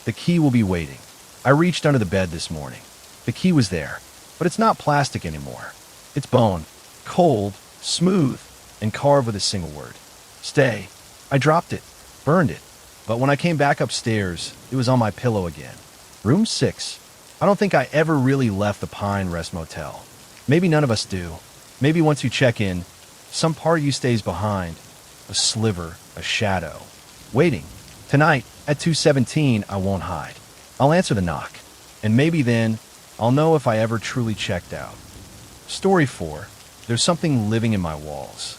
the key will be waiting. I reached under the bed this morning. The key was there, but it's not plastic anymore. It's bone, cold, smooth, and carved with a single word. Stay. I dropped it, burned it, but when I came back upstairs, it was on my pillow again. Room 6. I don't think I ever really left the Pine Rest Motel. Maybe none of us do. Maybe once you check in, some part of you stays behind. A sliver, a shadow. Waiting. Tonight, at 2:17, I won't hide. I'll answer the knock. And maybe then, I'll know if I ever truly checked out. Story 4. There's something living in my walls.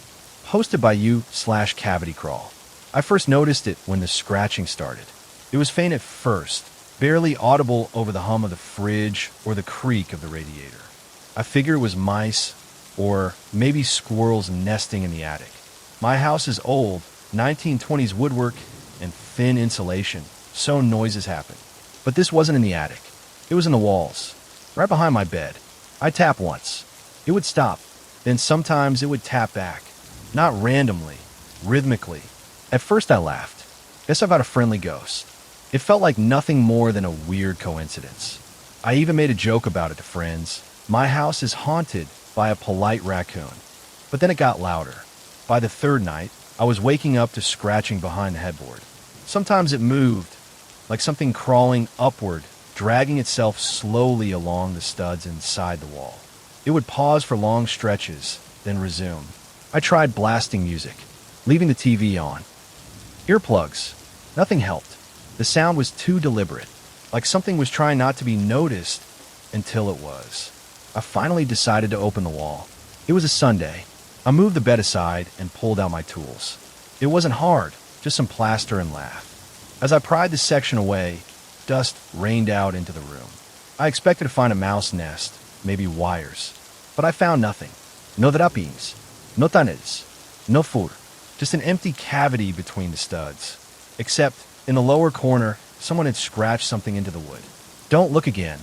Hosted by you/Cavity Crawl. I first noticed it when the scratching started. It was faint at first, barely audible over the hum of the fridge or the creak of the radiator. I figure it was mice or maybe squirrels nesting in the attic. My house is old, 1920s woodwork, and thin insulation, so noises happen. But this wasn't in the attic. It was in the walls, right behind my bed. I tapped once. It would stop. Then sometimes it would tap back. Not randomly, rhythmically. At first I laughed. Guess I've got a friendly ghost. It felt like nothing more than a weird coincidence. I even made a joke about it to friends. My house is haunted by a polite raccoon. But then it got louder. By the third night, I was waking up to scratching behind the headboard. Sometimes it moved, like something crawling upward, dragging itself slowly along the studs inside the wall. It would pause for long stretches, then resume. I tried blasting music, leaving the TV on. Earplugs. Nothing helped. The sound was too deliberate, like something was trying not to be noticed until it was. I finally decided to open the wall. It was a Sunday. I moved the bed aside and pulled out my tools. It wasn't hard, just some plaster and lath. As I pried the section away, dust rained out into the room. I expected to find a mouse nest, maybe wires, but I found nothing. No drapings, no tunnels, no fur, just an empty cavity between the studs. Except, in the lower corner, someone had scratched something into the wood. Don't look again.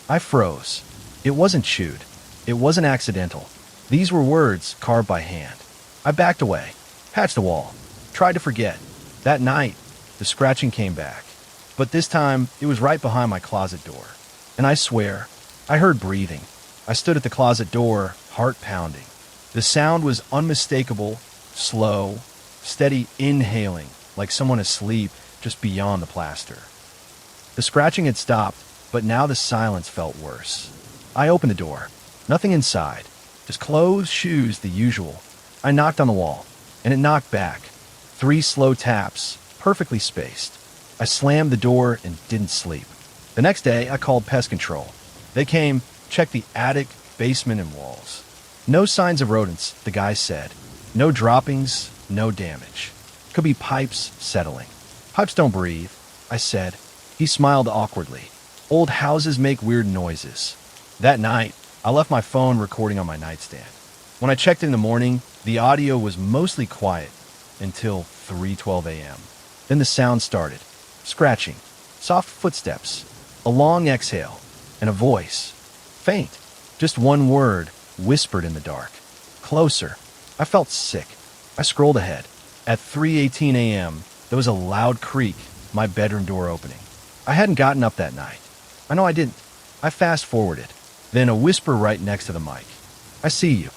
I froze. It wasn't chewed. It wasn't accidental. These were words carved by hand. I backed away, patched the wall, tried to forget. That night, the scratching came back. But this time, it was right behind my closet door. And I swear, I heard breathing. I stood at the closet door, heart pounding. The sound was unmistakable, slow, steady inhaling, like someone asleep just beyond the plaster. The scratching had stopped, but now the silence felt worse. I opened the door. Nothing inside. Just clothes, shoes, the usual. I knocked on the wall, and it knocked back. 3 slow taps, perfectly spaced. I slammed the door and didn't sleep. The next day, I called pest control. They came, checked the attic, basement, and walls. No signs of rodents, the guy said. No droppings, no damage. Could be pipes settling. Pipes don't breathe, I said. He smiled awkwardly. Old houses make weird noises. That night, I left my phone recording on my nightstand. When I checked in the morning, the audio was mostly quiet until 3:12 a.m. Then the sound started. Scratching, soft footsteps, a long exhale, and a voice. Faint, just one word, whispered in the dark. Closer. I felt sick. I scrolled ahead. At 3:18 a.m., there was a loud creak, my bedroom door opening. I hadn't gotten up that night. I know I didn't. I fast-forwarded. Then a whisper right next to the mic. I see you.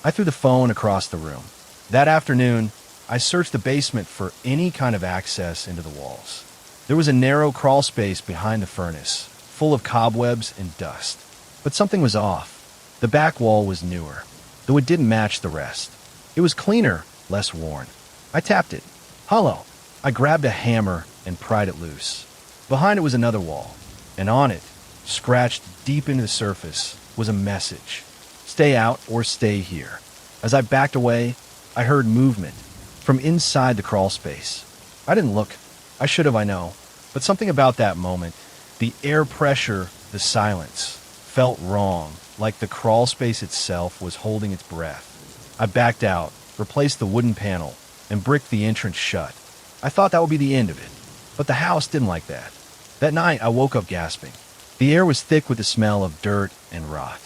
I threw the phone across the room. That afternoon, I searched the basement for any kind of access into the walls. There was a narrow crawl space behind the furnace, full of cobwebs and dust. But something was off. The back wall was newer, though it didn't match the rest. It was cleaner, less worn. I tapped it. Hollow. I grabbed a hammer and pried it loose. Behind it was another wall, and on it, scratched deep into the surface, was a message. Stay out or stay here. As I backed away, I heard movement from inside the crawl space. I didn't look. I should have, I know. But something about that moment, the air pressure, the silence, felt wrong, like the crawl space itself was holding its breath. I backed out, replaced the wooden panel, and bricked the entrance shut. I thought that would be the end of it. But the house didn't like that. That night, I woke up gasping. The air was thick with the smell of dirt and rot.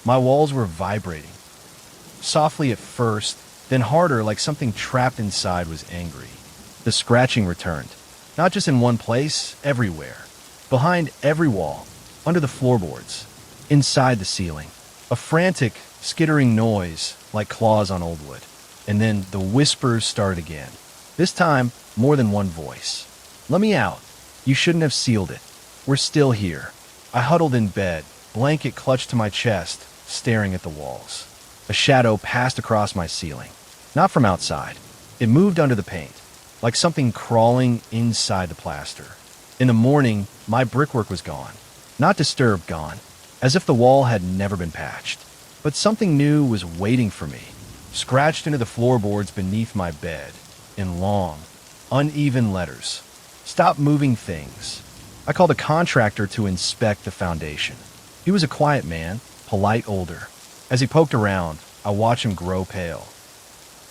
My walls were vibrating. Softly at first, then harder, like something trapped inside was angry. The scratching returned. Not just in one place, everywhere. Behind every wall, under the floorboards, inside the ceiling. A frantic, skittering noise, like claws on old wood. And then the whispers started again. This time, more than one voice. Let me out. You shouldn't have sealed it. We're still here. I huddled in bed, blanket clutched to my chest, staring at the walls. A shadow passed across my ceiling. Not from outside. It moved under the paint, like something crawling inside the plaster. In the morning, my brickwork was gone. Not disturbed, gone. As if the wall had never been patched. But something new was waiting for me, scratched into the floorboards beneath my bed, in long, uneven letters. Stop moving things. I called a contractor to inspect the foundation. He was a quiet man, polite older. As he poked around, I watched him grow pale.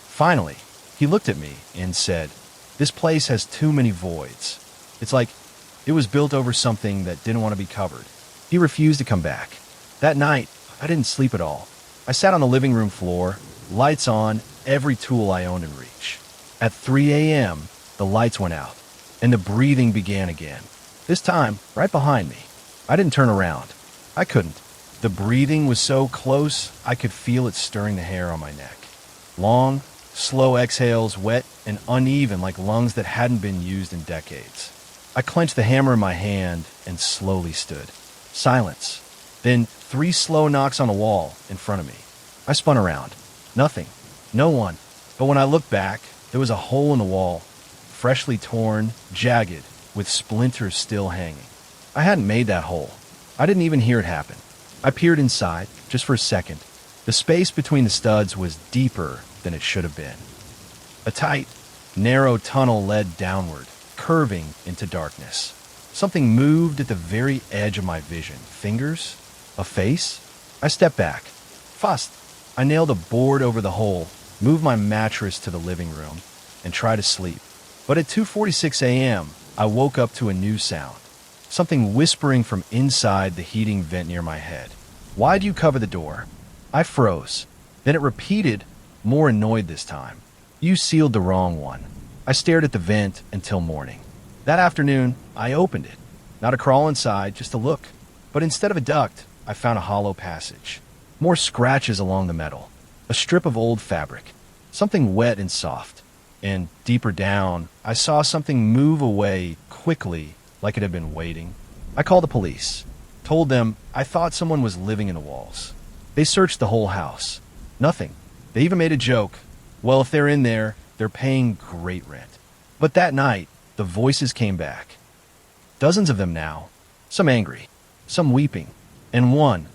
Finally, He looked at me and said, "This place has too many voids. It's like it was built over something that didn't want to be covered." He refused to come back. That night, I didn't sleep at all. I sat on the living room floor, lights on, every tool I owned in reach. At 3 a.m., the lights went out, and the breathing began again. This time, right behind me. I didn't turn around. I couldn't. The breathing was so close, I could feel it stirring the hair on my neck. Long, slow exhales, wet and uneven like lungs that hadn't been used in decades. I clenched the hammer in my hand and slowly stood. Silence. Then 3 slow knocks on the wall in front of me. I spun around. Nothing. No one. But when I looked back, there was a hole in the wall, freshly torn, jagged, with splinters still hanging. I hadn't made that hole. I didn't even hear it happen. I peered inside, just for a second. The space between the studs was deeper than it should have been. A tight, narrow tunnel led downward, curving into darkness. Something moved at the very edge of my vision. Fingers? A face? I stepped back. Fast. I nailed a board over the hole, moved my mattress to the living room, and tried to sleep. But at 2:46 a.m., I woke up to a new sound. Something whispering from inside the heating vent near my head. "Why do you cover the door?" I froze. Then it repeated, more annoyed this time. "You sealed the wrong one." I stared at the vent until morning. That afternoon, I opened it. Not to crawl inside, just to look. But instead of a duct, I found a hollow passage. More scratches along the metal. A strip of old fabric. Something wet and soft. And deeper down, I saw something move away quickly, like it had been waiting. I called the police. Told them I thought someone was living in the walls. They searched the whole house. Nothing. They even made a joke. Well, if they're in there, they're paying great rent. But that night, the voices came back. Dozens of them now. Some angry. Some weeping. And one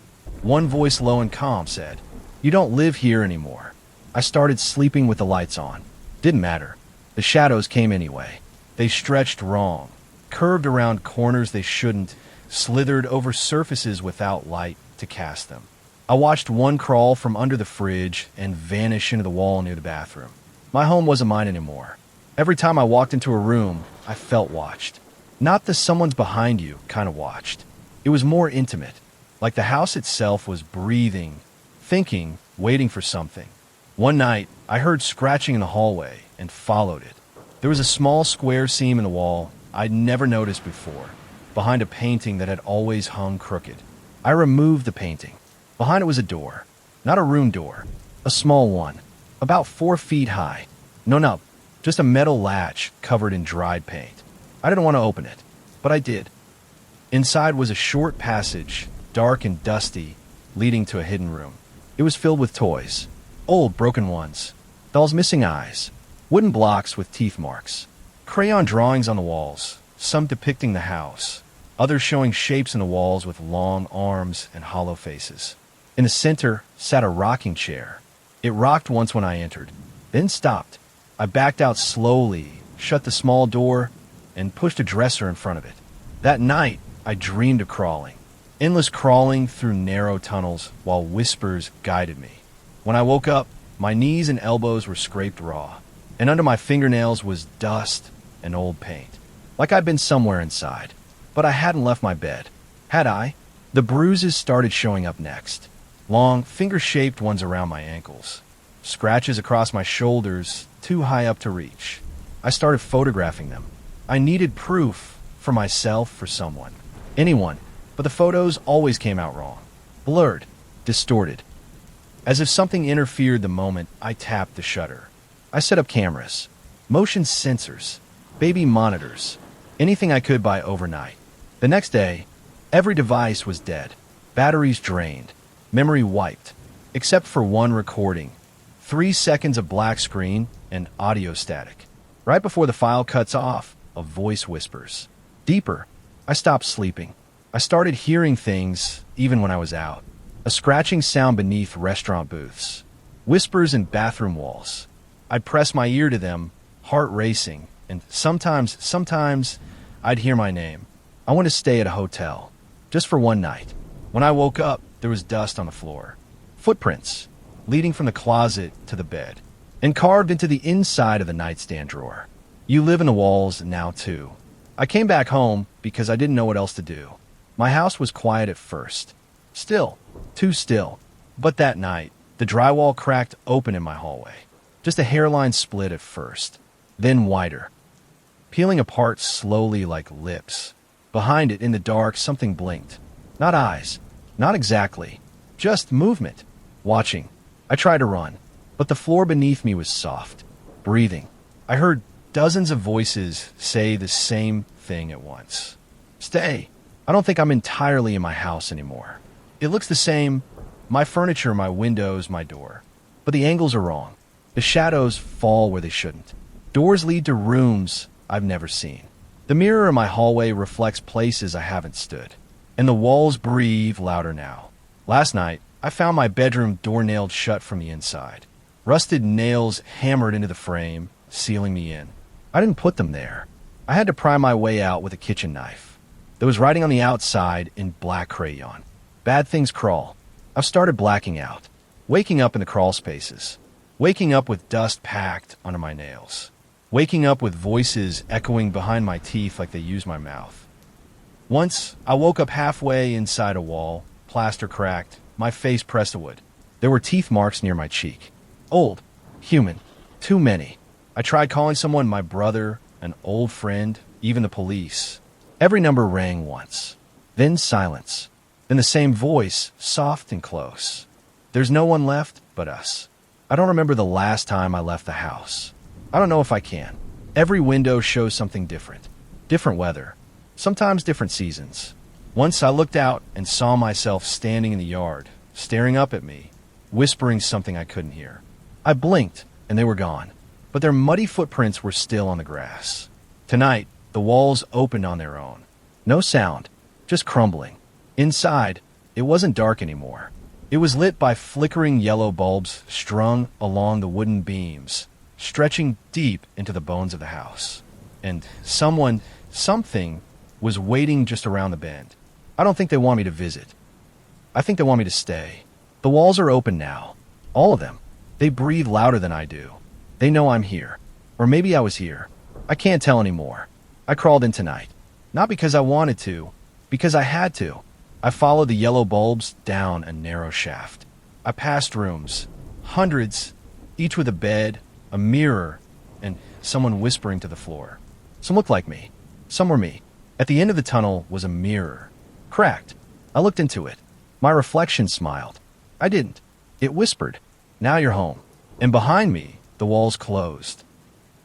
voice low and calm said, "You don't live here anymore." I started sleeping with the lights on. Didn't matter. The shadows came anyway. They stretched wrong, curved around corners they shouldn't, slithered over surfaces without light to cast them. I watched one crawl from under the fridge and vanish into the wall near the bathroom. My home wasn't mine anymore. Every time I walked into a room, I felt watched. Not the someone's behind you kind of watched. It was more intimate, like the house itself was breathing, thinking, waiting for something. One night, I heard scratching in the hallway and followed it. There was a small square seam in the wall I'd never noticed before, behind a painting that had always hung crooked. I removed the painting. Behind it was a door. Not a room door. A small one. About 4 feet high. No, just a metal latch covered in dried paint. I didn't want to open it, but I did. Inside was a short passage, dark and dusty, leading to a hidden room. It was filled with toys. Old, broken ones. Dolls' missing eyes. Wooden blocks with teeth marks. Crayon drawings on the walls, some depicting the house. Others showing shapes in the walls with long arms and hollow faces. In the center sat a rocking chair. It rocked once when I entered, then stopped. I backed out slowly, shut the small door, and pushed a dresser in front of it. That night, I dreamed of crawling. Endless crawling through narrow tunnels while whispers guided me. When I woke up, my knees and elbows were scraped raw, and under my fingernails was dust and old paint. Like I'd been somewhere inside. But I hadn't left my bed. Had I? The bruises started showing up next. Long, finger-shaped ones around my ankles. Scratches across my shoulders, too high up to reach. I started photographing them. I needed proof for myself, for someone. Anyone. But the photos always came out wrong. Blurred. Distorted. As if something interfered the moment I tapped the shutter. I set up cameras. Motion sensors. Baby monitors. Anything I could buy overnight. The next day, every device was dead. Batteries drained. Memory wiped. Except for one recording. 3 seconds of black screen and audio static. Right before the file cuts off, a voice whispers. Deeper. I stopped sleeping. I started hearing things even when I was out. A scratching sound beneath restaurant booths. Whispers in bathroom walls. I'd press my ear to them, heart racing, and sometimes I'd hear my name. I went to stay at a hotel, just for one night. When I woke up, there was dust on the floor. Footprints, leading from the closet to the bed. and carved into the inside of the nightstand drawer. You live in the walls now, too. I came back home because I didn't know what else to do. My house was quiet at first. Still. Too still. But that night, the drywall cracked open in my hallway. Just a hairline split at first, then wider, peeling apart slowly like lips. Behind it, in the dark, something blinked. Not eyes. Not exactly. Just movement. Watching. I tried to run, but the floor beneath me was soft. Breathing. I heard dozens of voices say the same thing at once. Stay. I don't think I'm entirely in my house anymore. It looks the same. My furniture, my windows, my door. But the angles are wrong. The shadows fall where they shouldn't. Doors lead to rooms I've never seen. The mirror in my hallway reflects places I haven't stood. And the walls breathe louder now. Last night, I found my bedroom door nailed shut from the inside. Rusted nails hammered into the frame, sealing me in. I didn't put them there. I had to pry my way out with a kitchen knife. There was writing on the outside in black crayon. Bad things crawl. I've started blacking out. Waking up in the crawl spaces. Waking up with dust packed under my nails. Waking up with voices echoing behind my teeth like they use my mouth. Once, I woke up halfway inside a wall, plaster cracked, my face pressed to wood. There were teeth marks near my cheek. Old. Human. Too many. I tried calling someone, my brother, an old friend, even the police. Every number rang once. Then silence. Then the same voice, soft and close. There's no one left but us. I don't remember the last time I left the house. I don't know if I can. Every window shows something different. Different weather. Sometimes different seasons. Once I looked out and saw myself standing in the yard, staring up at me, whispering something I couldn't hear. I blinked, and they were gone. But their muddy footprints were still on the grass. Tonight, the walls opened on their own. No sound, just crumbling. Inside, it wasn't dark anymore. It was lit by flickering yellow bulbs strung along the wooden beams, stretching deep into the bones of the house. And something was waiting just around the bend. I don't think they want me to visit. I think they want me to stay. The walls are open now. All of them. They breathe louder than I do. They know I'm here. Or maybe I was here. I can't tell anymore. I crawled in tonight. Not because I wanted to, because I had to. I followed the yellow bulbs down a narrow shaft. I passed rooms. Hundreds, each with a bed, a mirror, and someone whispering to the floor. Some looked like me. Some were me. At the end of the tunnel was a mirror. Cracked. I looked into it. My reflection smiled. I didn't. It whispered, "Now you're home." And behind me, the walls closed.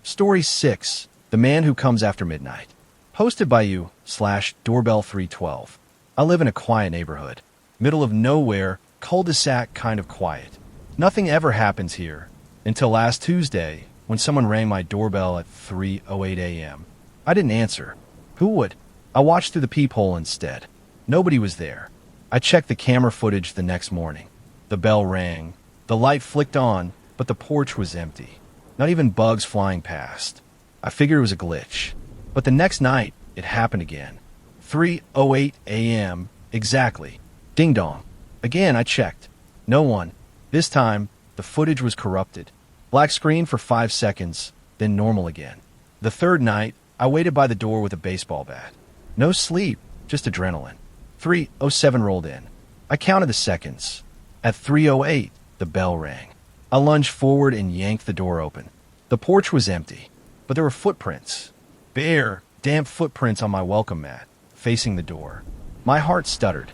Story 6, The Man Who Comes After Midnight. Hosted by you, /doorbell312. I live in a quiet neighborhood. Middle of nowhere, cul-de-sac kind of quiet. Nothing ever happens here until last Tuesday when someone rang my doorbell at 3:08 a.m. I didn't answer. Who would? I watched through the peephole instead. Nobody was there. I checked the camera footage the next morning. The bell rang. The light flicked on, but the porch was empty. Not even bugs flying past. I figured it was a glitch. But the next night, it happened again. 3:08 a.m. exactly. Ding dong. Again, I checked. No one. This time, the footage was corrupted. Black screen for 5 seconds, then normal again. The third night, I waited by the door with a baseball bat. No sleep, just adrenaline. 3:07 rolled in. I counted the seconds. At 3:08, the bell rang. I lunged forward and yanked the door open. The porch was empty, but there were footprints. Bare, damp footprints on my welcome mat, facing the door. My heart stuttered.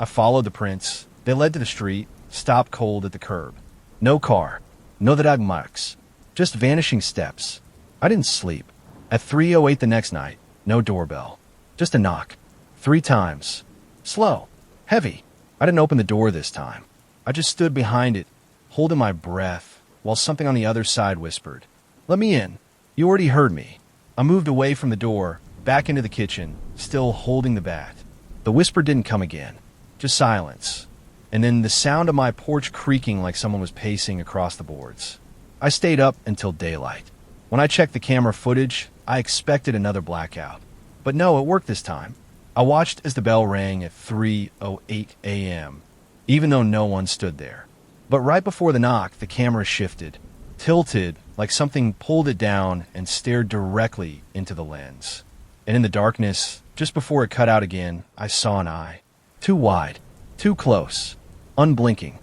I followed the prints. They led to the street, stopped cold at the curb. No car. No the dog marks. Just vanishing steps. I didn't sleep. At 3:08 the next night, no doorbell. Just a knock. 3 times. Slow. Heavy. I didn't open the door this time. I just stood behind it, holding my breath, while something on the other side whispered, "Let me in. You already heard me." I moved away from the door, back into the kitchen, still holding the bat. The whisper didn't come again. Just silence. And then the sound of my porch creaking like someone was pacing across the boards. I stayed up until daylight. When I checked the camera footage, I expected another blackout. But no, it worked this time. I watched as the bell rang at 3:08 a.m., even though no one stood there. But right before the knock, the camera shifted tilted like something pulled it down and stared directly into the lens. And in the darkness, just before it cut out again, I saw an eye. Too wide, too close, unblinking.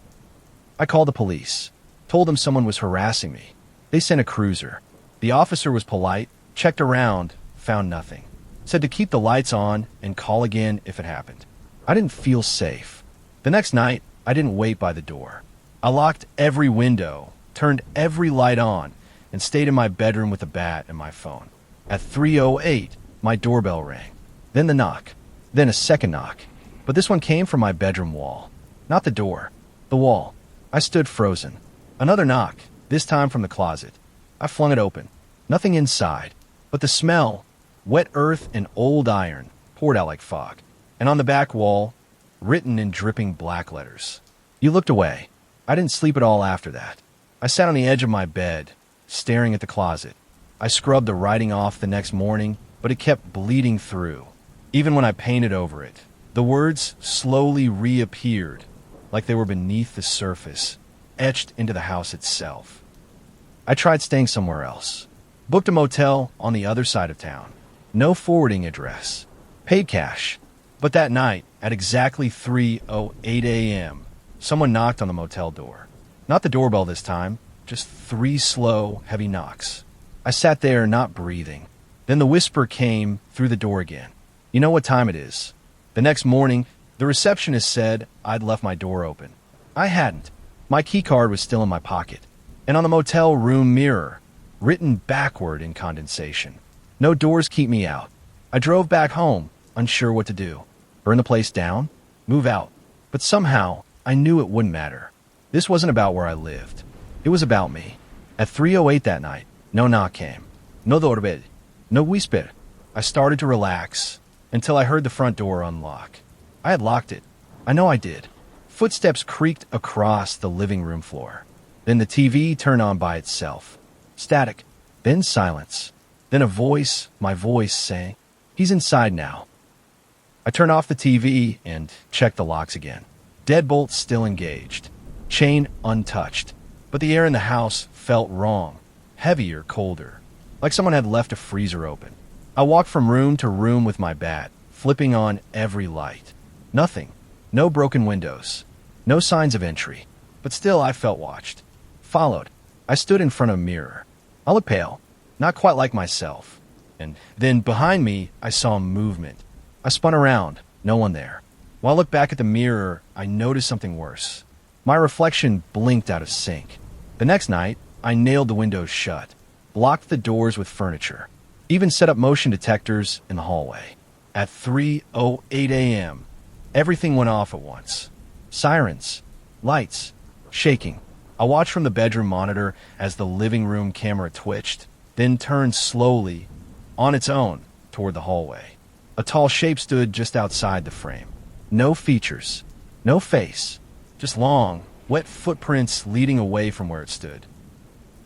I called the police, told them someone was harassing me. They sent a cruiser. The officer was polite, checked around, found nothing. Said to keep the lights on and call again if it happened. I didn't feel safe. The next night, I didn't wait by the door. I locked every window, turned every light on, and stayed in my bedroom with a bat and my phone. At 3:08, my doorbell rang. Then the knock. Then a second knock. But this one came from my bedroom wall. Not the door. The wall. I stood frozen. Another knock, this time from the closet. I flung it open. Nothing inside. But the smell, wet earth and old iron, poured out like fog. And on the back wall, written in dripping black letters. You looked away. I didn't sleep at all after that. I sat on the edge of my bed, staring at the closet. I scrubbed the writing off the next morning, but it kept bleeding through. Even when I painted over it, the words slowly reappeared, like they were beneath the surface, etched into the house itself. I tried staying somewhere else. Booked a motel on the other side of town. No forwarding address. Paid cash. But that night, at exactly 3:08 a.m., someone knocked on the motel door. Not the doorbell this time, just 3 slow, heavy knocks. I sat there not breathing. Then the whisper came through the door again. You know what time it is? The next morning, the receptionist said I'd left my door open. I hadn't. My key card was still in my pocket. And on the motel room mirror, written backward in condensation. No doors keep me out. I drove back home, unsure what to do. Burn the place down? Move out? But somehow, I knew it wouldn't matter. This wasn't about where I lived. It was about me. At 3:08 that night, no knock came. No doorbell. No whisper. I started to relax until I heard the front door unlock. I had locked it. I know I did. Footsteps creaked across the living room floor. Then the TV turned on by itself. Static. Then silence. Then a voice, my voice, saying, "He's inside now." I turned off the TV and checked the locks again. Deadbolt still engaged. Chain untouched. But the air in the house felt wrong. Heavier, colder. Like someone had left a freezer open. I walked from room to room with my bat, flipping on every light. Nothing. No broken windows. No signs of entry. But still I felt watched. Followed. I stood in front of a mirror. I looked pale. Not quite like myself. And then behind me, I saw movement. I spun around. No one there. While I looked back at the mirror, I noticed something worse. My reflection blinked out of sync. The next night, I nailed the windows shut. Blocked the doors with furniture. Even set up motion detectors in the hallway. At 3:08 a.m., everything went off at once. Sirens. Lights. Shaking. I watched from the bedroom monitor as the living room camera twitched, then turned slowly, on its own, toward the hallway. A tall shape stood just outside the frame. No features. No face. Just long, wet footprints leading away from where it stood.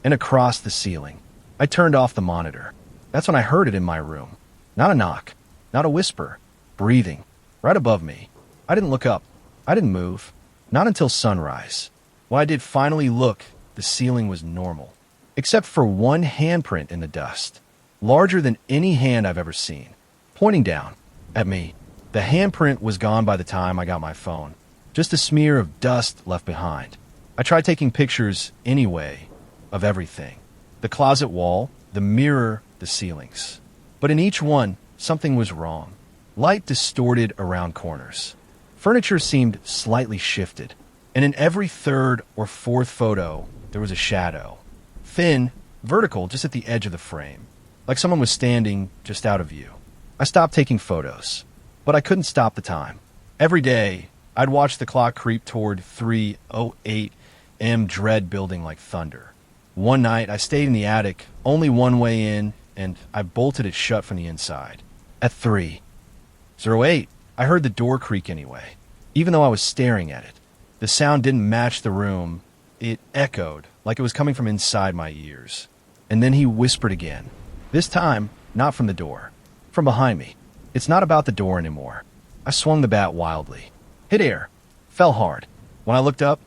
And across the ceiling. I turned off the monitor. That's when I heard it in my room. Not a knock. Not a whisper. Breathing. Right above me. I didn't look up. I didn't move. Not until sunrise. When I did finally look, the ceiling was normal. Except for one handprint in the dust. Larger than any hand I've ever seen. Pointing down. At me. The handprint was gone by the time I got my phone. Just a smear of dust left behind. I tried taking pictures anyway of everything. The closet wall, the mirror, the ceilings. But in each one, something was wrong. Light distorted around corners. Furniture seemed slightly shifted. And in every third or fourth photo, there was a shadow. Thin, vertical, just at the edge of the frame. Like someone was standing just out of view. I stopped taking photos. But I couldn't stop the time. Every day, I'd watch the clock creep toward 3:08 a.m. dread building like thunder. One night, I stayed in the attic, only one way in, and I bolted it shut from the inside. At 3:08, I heard the door creak anyway, even though I was staring at it. The sound didn't match the room. It echoed, like it was coming from inside my ears. And then he whispered again. This time, not from the door. From behind me. It's not about the door anymore. I swung the bat wildly. Hit air. Fell hard. When I looked up,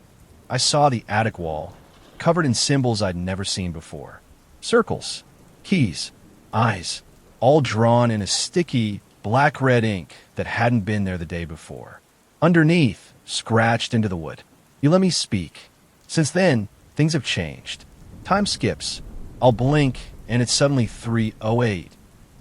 I saw the attic wall, covered in symbols I'd never seen before. Circles, keys, eyes, all drawn in a sticky, black-red ink that hadn't been there the day before. Underneath, scratched into the wood, "You let me speak." Since then, things have changed. Time skips. I'll blink, and it's suddenly 3:08,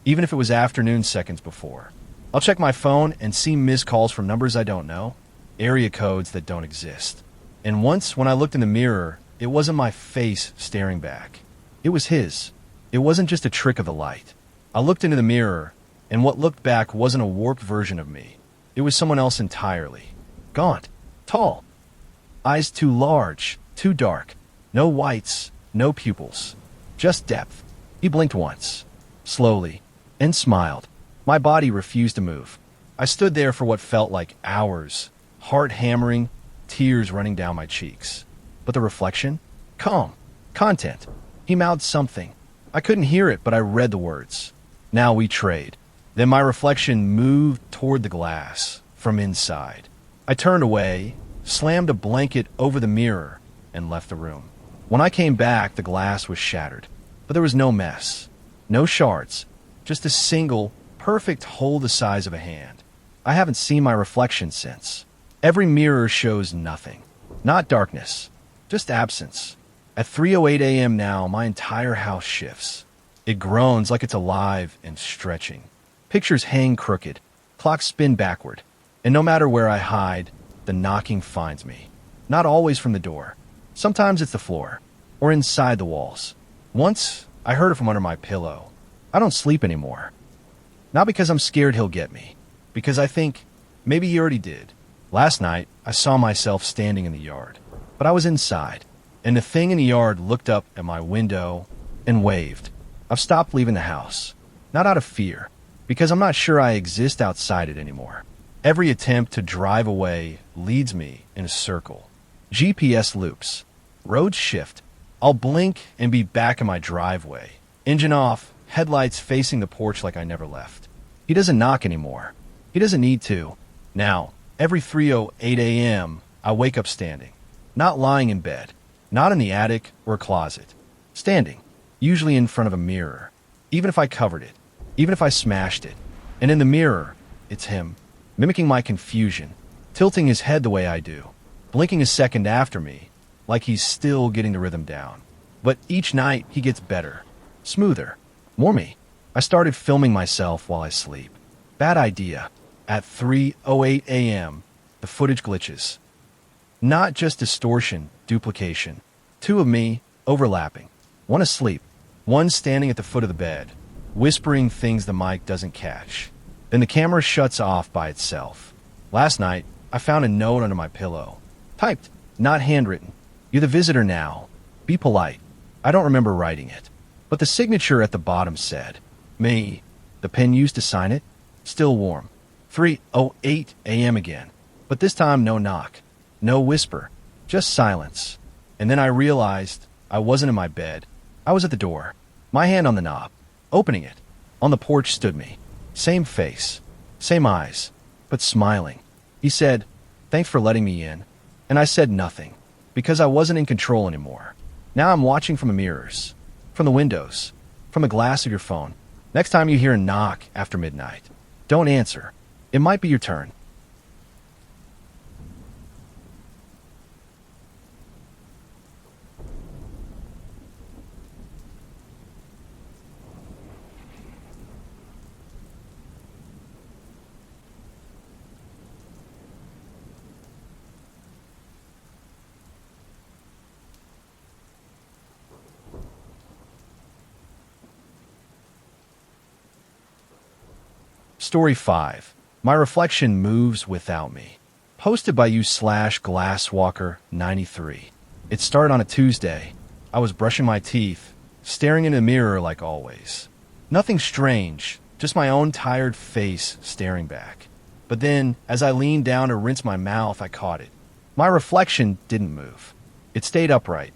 even if it was afternoon seconds before. I'll check my phone and see missed calls from numbers I don't know, area codes that don't exist. And once, when I looked in the mirror, it wasn't my face staring back. It was his. It wasn't just a trick of the light. I looked into the mirror, and what looked back wasn't a warped version of me. It was someone else entirely. Gaunt, tall, eyes too large, too dark, no whites, no pupils, just depth. He blinked once, slowly, and smiled. My body refused to move. I stood there for what felt like hours, heart hammering, tears running down my cheeks. But the reflection? Calm. Content. He mouthed something. I couldn't hear it, but I read the words. "Now we trade." Then my reflection moved toward the glass, from inside. I turned away, slammed a blanket over the mirror, and left the room. When I came back, the glass was shattered. But there was no mess. No shards. Just a single, perfect hole the size of a hand. I haven't seen my reflection since. Every mirror shows nothing. Not darkness. Just absence. At 3:08 a.m. now, my entire house shifts. It groans like it's alive and stretching. Pictures hang crooked. Clocks spin backward. And no matter where I hide, the knocking finds me. Not always from the door. Sometimes it's the floor. Or inside the walls. Once, I heard it from under my pillow. I don't sleep anymore. Not because I'm scared he'll get me. Because I think, maybe he already did. Last night, I saw myself standing in the yard. But I was inside. And the thing in the yard looked up at my window and waved. I've stopped leaving the house. Not out of fear. Because I'm not sure I exist outside it anymore. Every attempt to drive away leads me in a circle. GPS loops. Roads shift. I'll blink and be back in my driveway. Engine off, headlights facing the porch like I never left. He doesn't knock anymore. He doesn't need to. Now, every 3:08 a.m., I wake up standing. Not lying in bed. Not in the attic or closet. Standing. Usually in front of a mirror. Even if I covered it. Even if I smashed it. And in the mirror, it's him. Mimicking my confusion. Tilting his head the way I do. Blinking a second after me. Like he's still getting the rhythm down. But each night, he gets better. Smoother. More me. I started filming myself while I sleep. Bad idea. At 3:08 a.m., the footage glitches. Not just distortion, duplication. Two of me, overlapping. One asleep. One standing at the foot of the bed, whispering things the mic doesn't catch. Then the camera shuts off by itself. Last night, I found a note under my pillow. Typed, not handwritten. "You're the visitor now. Be polite." I don't remember writing it. But the signature at the bottom said, "Me." The pen used to sign it, still warm. 3:08 a.m. again. But this time no knock. No whisper. Just silence. And then I realized I wasn't in my bed. I was at the door. My hand on the knob. Opening it. On the porch stood me. Same face. Same eyes. But smiling. He said, "Thanks for letting me in." And I said nothing. Because I wasn't in control anymore. Now I'm watching from the mirrors. From the windows. From the glass of your phone. Next time you hear a knock after midnight, don't answer. It might be your turn. Story 5. My reflection moves without me. Posted by you/Glasswalker93. It started on a Tuesday. I was brushing my teeth, staring in the mirror like always. Nothing strange, just my own tired face staring back. But then, as I leaned down to rinse my mouth, I caught it. My reflection didn't move. It stayed upright,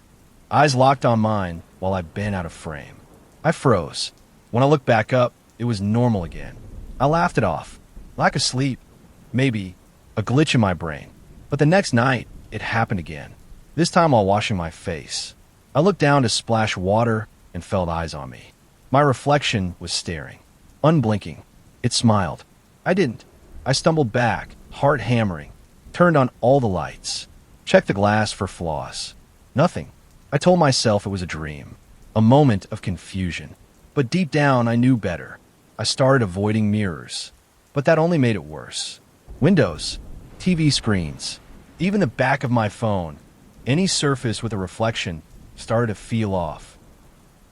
eyes locked on mine while I bent out of frame. I froze. When I looked back up, it was normal again. I laughed it off. Lack of sleep. Maybe. A glitch in my brain. But the next night, it happened again. This time while washing my face. I looked down to splash water and felt eyes on me. My reflection was staring, unblinking. It smiled. I didn't. I stumbled back, heart hammering, turned on all the lights, checked the glass for flaws. Nothing. I told myself it was a dream, a moment of confusion. But deep down, I knew better. I started avoiding mirrors, but that only made it worse. Windows, TV screens, even the back of my phone, any surface with a reflection started to feel off.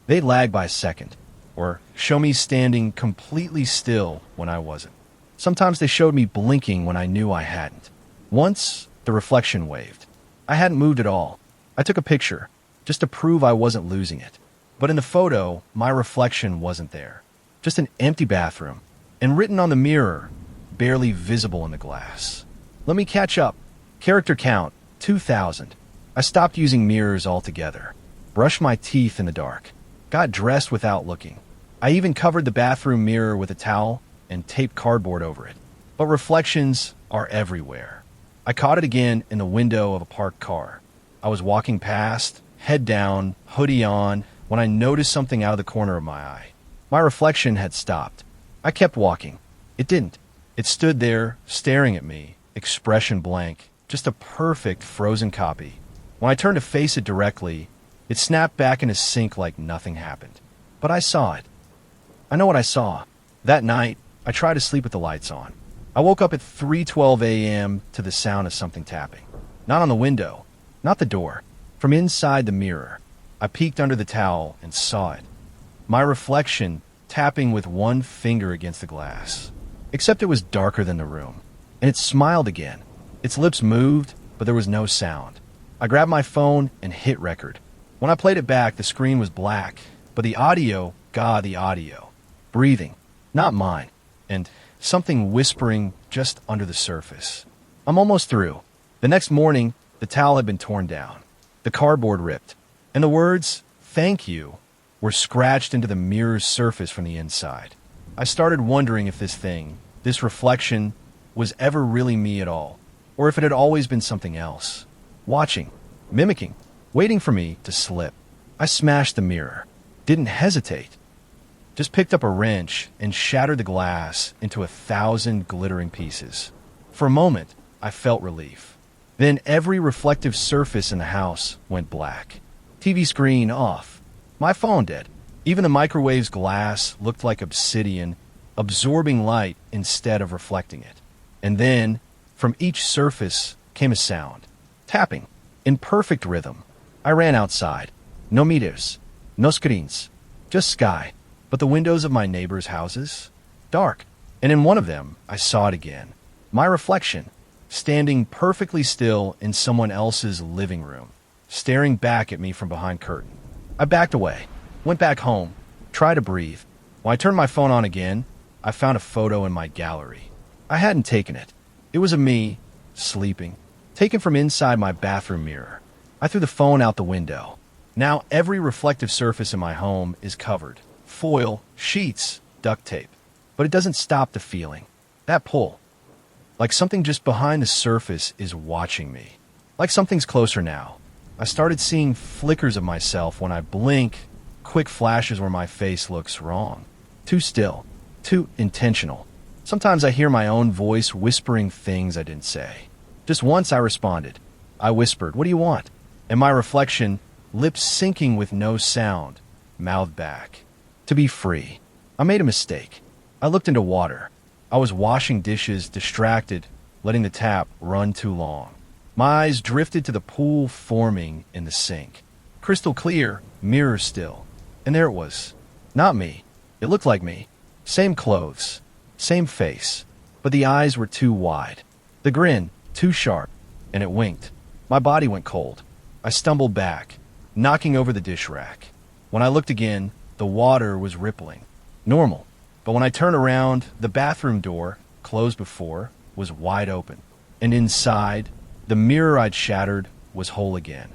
They'd lag by a second, or show me standing completely still when I wasn't. Sometimes they showed me blinking when I knew I hadn't. Once, the reflection waved. I hadn't moved at all. I took a picture, just to prove I wasn't losing it. But in the photo, my reflection wasn't there. Just an empty bathroom, and written on the mirror, barely visible in the glass. Let me catch up. Character count, 2,000. I stopped using mirrors altogether. Brushed my teeth in the dark. Got dressed without looking. I even covered the bathroom mirror with a towel and taped cardboard over it. But reflections are everywhere. I caught it again in the window of a parked car. I was walking past, head down, hoodie on, when I noticed something out of the corner of my eye. My reflection had stopped. I kept walking. It didn't. It stood there, staring at me, expression blank, just a perfect frozen copy. When I turned to face it directly, it snapped back in a sink like nothing happened. But I saw it. I know what I saw. That night, I tried to sleep with the lights on. I woke up at 3:12 a.m. to the sound of something tapping. Not on the window, not the door. From inside the mirror, I peeked under the towel and saw it. My reflection tapping with one finger against the glass. Except it was darker than the room. And it smiled again. Its lips moved, but there was no sound. I grabbed my phone and hit record. When I played it back, the screen was black, but the audio, the audio. Breathing, not mine, and something whispering just under the surface. I'm almost through. The next morning, the towel had been torn down, the cardboard ripped, and the words, "Thank you," were scratched into the mirror's surface from the inside. I started wondering if this reflection, was ever really me at all, or if it had always been something else. Watching, mimicking, waiting for me to slip. I smashed the mirror. Didn't hesitate. Just picked up a wrench and shattered the glass into 1,000 glittering pieces. For a moment, I felt relief. Then every reflective surface in the house went black. TV screen off. My phone dead. Even the microwave's glass looked like obsidian, absorbing light instead of reflecting it. And then, from each surface came a sound. Tapping, in perfect rhythm. I ran outside. No meters, no screens, just sky. But the windows of my neighbors' houses? Dark. And in one of them, I saw it again. My reflection, standing perfectly still in someone else's living room, staring back at me from behind curtain. I backed away, went back home, tried to breathe. When I turned my phone on again, I found a photo in my gallery. I hadn't taken it. It was of me, sleeping, taken from inside my bathroom mirror. I threw the phone out the window. Now every reflective surface in my home is covered. Foil, sheets, duct tape. But it doesn't stop the feeling. That pull. Like something just behind the surface is watching me. Like something's closer now. I started seeing flickers of myself when I blink, quick flashes where my face looks wrong. Too still. Too intentional. Sometimes I hear my own voice whispering things I didn't say. Just once I responded. I whispered, "What do you want?" And my reflection, lips syncing with no sound, mouthed back. To be free. I made a mistake. I looked into water. I was washing dishes, distracted, letting the tap run too long. My eyes drifted to the pool forming in the sink. Crystal clear, mirror still. And there it was. Not me. It looked like me. Same clothes. Same face. But the eyes were too wide. The grin, too sharp. And it winked. My body went cold. I stumbled back, knocking over the dish rack. When I looked again, the water was rippling. Normal. But when I turned around, the bathroom door, closed before, was wide open. And inside, the mirror I'd shattered was whole again.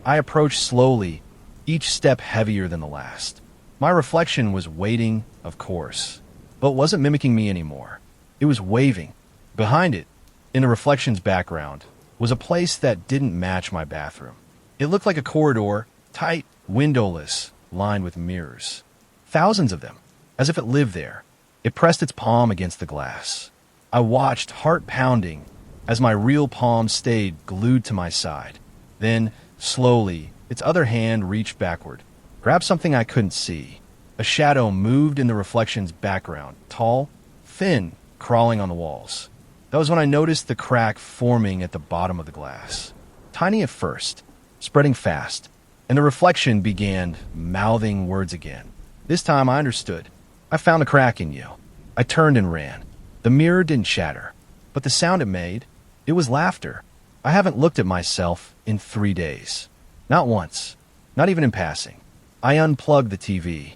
I approached slowly, each step heavier than the last. My reflection was waiting, of course, but wasn't mimicking me anymore. It was waving. Behind it, in the reflection's background, was a place that didn't match my bathroom. It looked like a corridor, tight, windowless, lined with mirrors. Thousands of them, as if it lived there. It pressed its palm against the glass. I watched, heart pounding, as my real palm stayed glued to my side. Then, slowly, its other hand reached backward, grabbed something I couldn't see. A shadow moved in the reflection's background, tall, thin, crawling on the walls. That was when I noticed the crack forming at the bottom of the glass. Tiny at first, spreading fast, and the reflection began mouthing words again. This time I understood. I found a crack in you. I turned and ran. The mirror didn't shatter, but the sound it made, it was laughter. I haven't looked at myself in 3 days. Not once. Not even in passing. I unplugged the TV.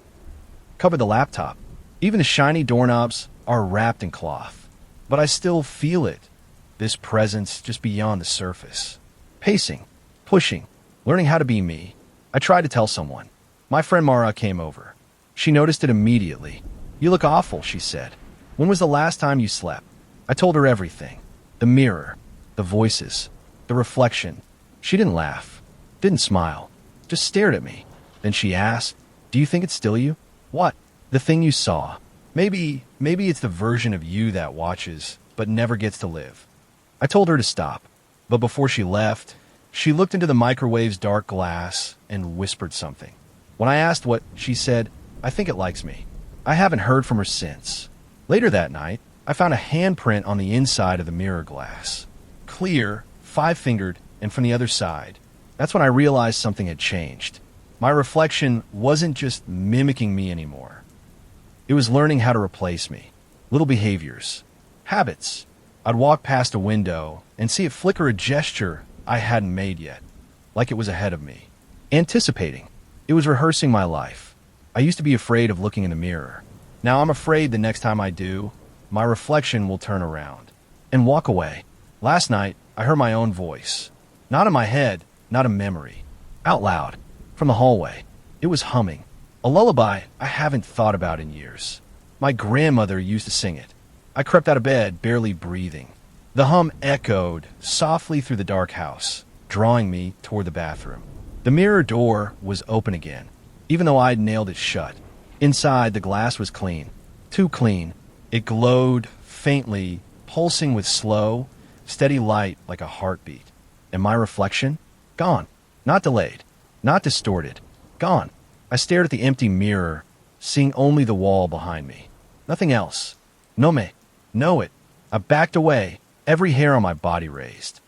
Covered the laptop. Even the shiny doorknobs are wrapped in cloth. But I still feel it. This presence just beyond the surface. Pacing. Pushing. Learning how to be me. I tried to tell someone. My friend Mara came over. She noticed it immediately. "You look awful," she said. "When was the last time you slept?" I told her everything. The mirror. The voices. The reflection. She didn't laugh. Didn't smile. Just stared at me. Then she asked, "Do you think it's still you?" "What?" "The thing you saw. Maybe it's the version of you that watches, but never gets to live." I told her to stop. But before she left, she looked into the microwave's dark glass and whispered something. When I asked what, she said, "I think it likes me." I haven't heard from her since. Later that night, I found a handprint on the inside of the mirror glass. Clear, 5-fingered, and from the other side. That's when I realized something had changed. My reflection wasn't just mimicking me anymore. It was learning how to replace me. Little behaviors. Habits. I'd walk past a window and see it flicker a gesture I hadn't made yet. Like it was ahead of me. Anticipating. It was rehearsing my life. I used to be afraid of looking in the mirror. Now I'm afraid the next time I do, my reflection will turn around and walk away. Last night, I heard my own voice. Not in my head, not a memory. Out loud. From the hallway. It was humming. A lullaby I haven't thought about in years. My grandmother used to sing it. I crept out of bed, barely breathing. The hum echoed softly through the dark house, drawing me toward the bathroom. The mirror door was open again, even though I'd nailed it shut. Inside, the glass was clean. Too clean. It glowed faintly, pulsing with slow, steady light like a heartbeat. And my reflection? Gone. Not delayed. Not distorted. Gone. I stared at the empty mirror, seeing only the wall behind me. Nothing else. No me. Know it. I backed away, every hair on my body raised.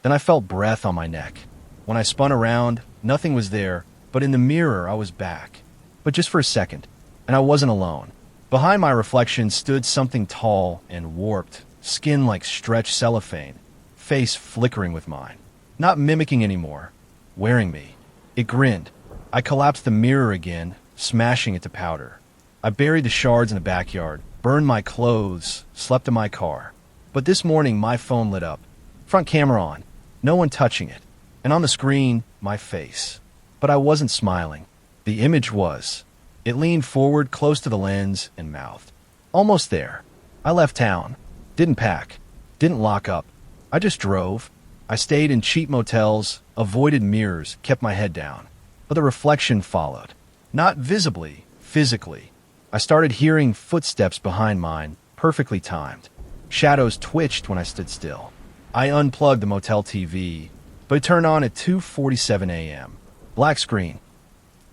Then I felt breath on my neck. When I spun around, nothing was there, but in the mirror I was back. But just for a second, and I wasn't alone. Behind my reflection stood something tall and warped, skin like stretched cellophane, face flickering with mine. Not mimicking anymore, wearing me. It grinned. I collapsed the mirror again, smashing it to powder. I buried the shards in the backyard, burned my clothes, slept in my car. But this morning my phone lit up. Front camera on. No one touching it. And on the screen, my face. But I wasn't smiling. The image was. It leaned forward close to the lens and mouthed. Almost there. I left town. Didn't pack. Didn't lock up. I just drove. I stayed in cheap motels, avoided mirrors, kept my head down. But the reflection followed. Not visibly, physically. I started hearing footsteps behind mine, perfectly timed. Shadows twitched when I stood still. I unplugged the motel TV, but it turned on at 2:47 a.m. Black screen.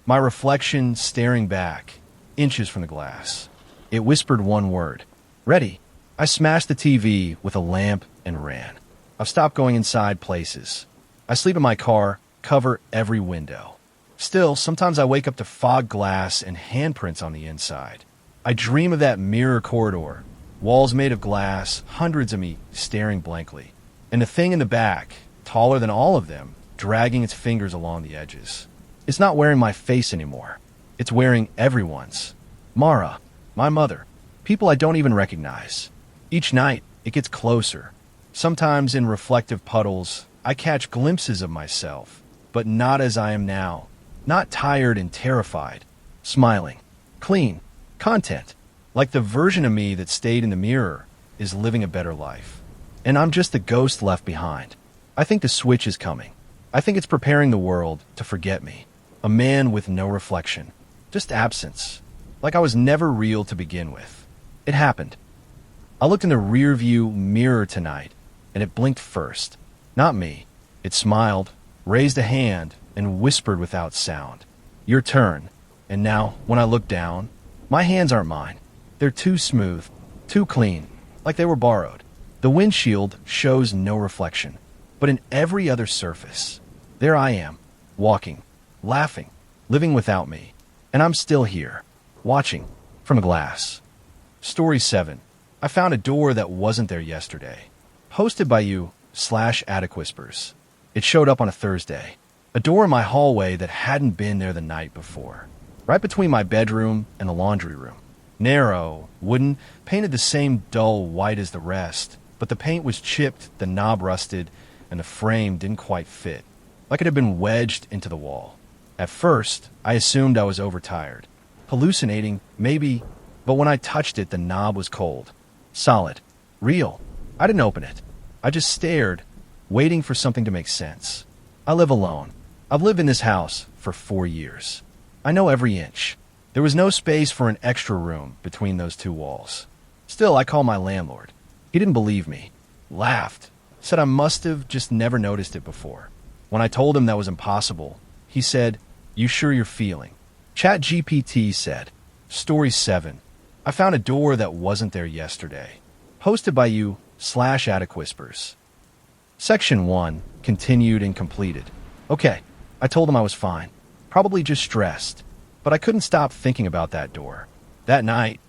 My reflection staring back, inches from the glass. It whispered one word. Ready. I smashed the TV with a lamp and ran. I've stopped going inside places. I sleep in my car, cover every window. Still, sometimes I wake up to fog glass and handprints on the inside. I dream of that mirror corridor, walls made of glass, hundreds of me staring blankly. And the thing in the back, taller than all of them, dragging its fingers along the edges. It's not wearing my face anymore. It's wearing everyone's. Mara, my mother, people I don't even recognize. Each night, it gets closer. Sometimes in reflective puddles, I catch glimpses of myself, but not as I am now. Not tired and terrified. Smiling. Clean. Content. Like the version of me that stayed in the mirror is living a better life. And I'm just the ghost left behind. I think the switch is coming. I think it's preparing the world to forget me. A man with no reflection. Just absence. Like I was never real to begin with. It happened. I looked in the rearview mirror tonight, and it blinked first. Not me. It smiled, raised a hand, and whispered without sound. Your turn. And now, when I look down, my hands aren't mine. They're too smooth, too clean, like they were borrowed. The windshield shows no reflection, but in every other surface, there I am, walking, laughing, living without me, and I'm still here, watching, from a glass. Story 7. I found a door that wasn't there yesterday. Hosted by you, /Attic Whispers. It showed up on a Thursday. A door in my hallway that hadn't been there the night before. Right between my bedroom and the laundry room. Narrow, wooden, painted the same dull white as the rest, but the paint was chipped, the knob rusted, and the frame didn't quite fit, like it had been wedged into the wall. At first, I assumed I was overtired. Hallucinating, maybe, but when I touched it, the knob was cold. Solid. Real. I didn't open it. I just stared, waiting for something to make sense. I live alone. I've lived in this house for 4 years. I know every inch. There was no space for an extra room between those two walls. Still, I called my landlord. He didn't believe me. Laughed. Said I must have just never noticed it before. When I told him that was impossible, he said, "You sure you're feeling?" ChatGPT said, Story 7. I found a door that wasn't there yesterday. Hosted by you, /Attic Whispers. Section 1, continued and completed. Okay, I told him I was fine. Probably just stressed. But I couldn't stop thinking about that door. That night,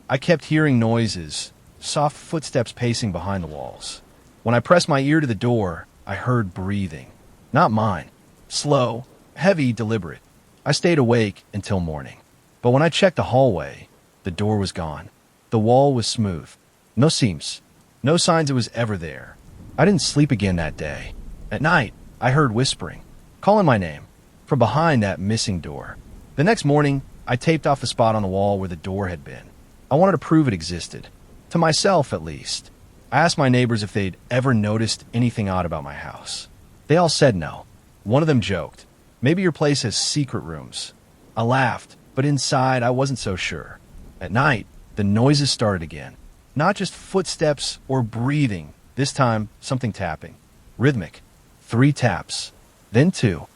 I kept hearing noises, soft footsteps pacing behind the walls. When I pressed my ear to the door, I heard breathing. Not mine. Slow, heavy, deliberate. I stayed awake until morning. But when I checked the hallway, the door was gone. The wall was smooth. No seams. No signs it was ever there. I didn't sleep again that day. At night, I heard whispering, calling my name, from behind that missing door. The next morning, I taped off the spot on the wall where the door had been. I wanted to prove it existed. To myself, at least. I asked my neighbors if they'd ever noticed anything odd about my house. They all said no. One of them joked, "Maybe your place has secret rooms." I laughed, but inside I wasn't so sure. At night, the noises started again. Not just footsteps or breathing. This time, something tapping. Rhythmic. 3 taps. Then 2.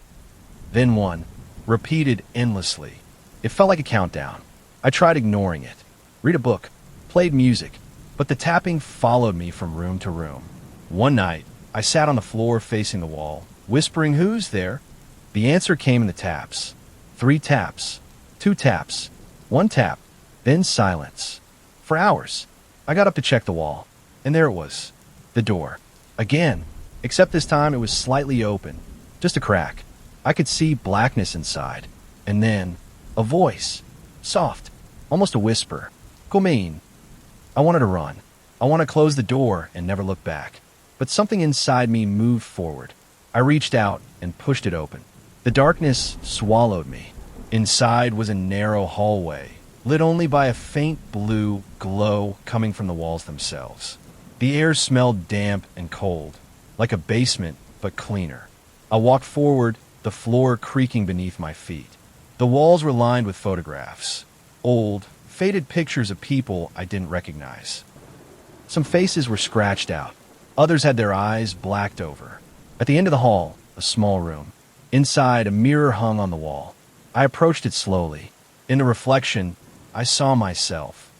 Then 1. Repeated endlessly. It felt like a countdown. I tried ignoring it. Read a book. Played music. But the tapping followed me from room to room. One night, I sat on the floor facing the wall, whispering, "Who's there?" The answer came in the taps. 3 taps. 2 taps. 1 tap. Then silence. For hours. I got up to check the wall. And there it was. The door. Again. Except this time it was slightly open. Just a crack. I could see blackness inside. And then, a voice. Soft. Almost a whisper. "Come in." I wanted to run. I wanted to close the door and never look back. But something inside me moved forward. I reached out and pushed it open. The darkness swallowed me. Inside was a narrow hallway, lit only by a faint blue glow coming from the walls themselves. The air smelled damp and cold, like a basement, but cleaner. I walked forward, the floor creaking beneath my feet. The walls were lined with photographs. Old, faded pictures of people I didn't recognize. Some faces were scratched out. Others had their eyes blacked over. At the end of the hall, a small room. Inside, a mirror hung on the wall. I approached it slowly. In the reflection, I saw myself.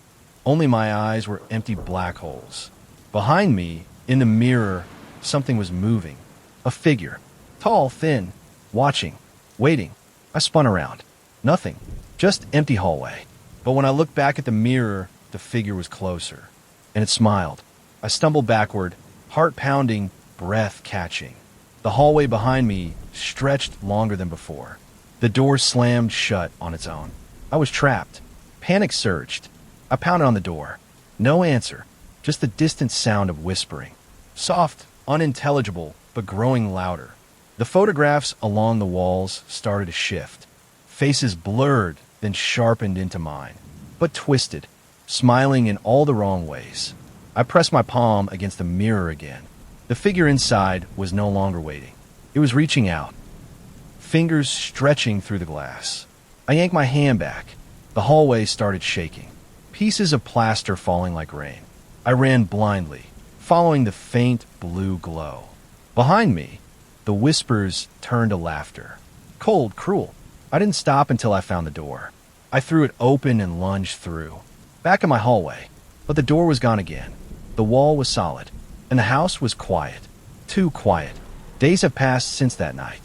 Only my eyes were empty black holes. Behind me, in the mirror, something was moving. A figure. Tall, thin, watching, waiting. I spun around. Nothing. Just empty hallway. But when I looked back at the mirror, the figure was closer. And it smiled. I stumbled backward, heart pounding, breath catching. The hallway behind me stretched longer than before. The door slammed shut on its own. I was trapped. Panic surged. I pounded on the door. No answer. Just the distant sound of whispering. Soft, unintelligible, but growing louder. The photographs along the walls started to shift. Faces blurred, then sharpened into mine, but twisted, smiling in all the wrong ways. I pressed my palm against the mirror again. The figure inside was no longer waiting. It was reaching out. fingers stretching through the glass. I yanked my hand back. The hallway started shaking, pieces of plaster falling like rain. I ran blindly, following the faint blue glow. Behind me, the whispers turned to laughter. Cold, cruel. I didn't stop until I found the door. I threw it open and lunged through. Back in my hallway, but the door was gone again. The wall was solid, and the house was quiet. Too quiet. Days have passed since that night.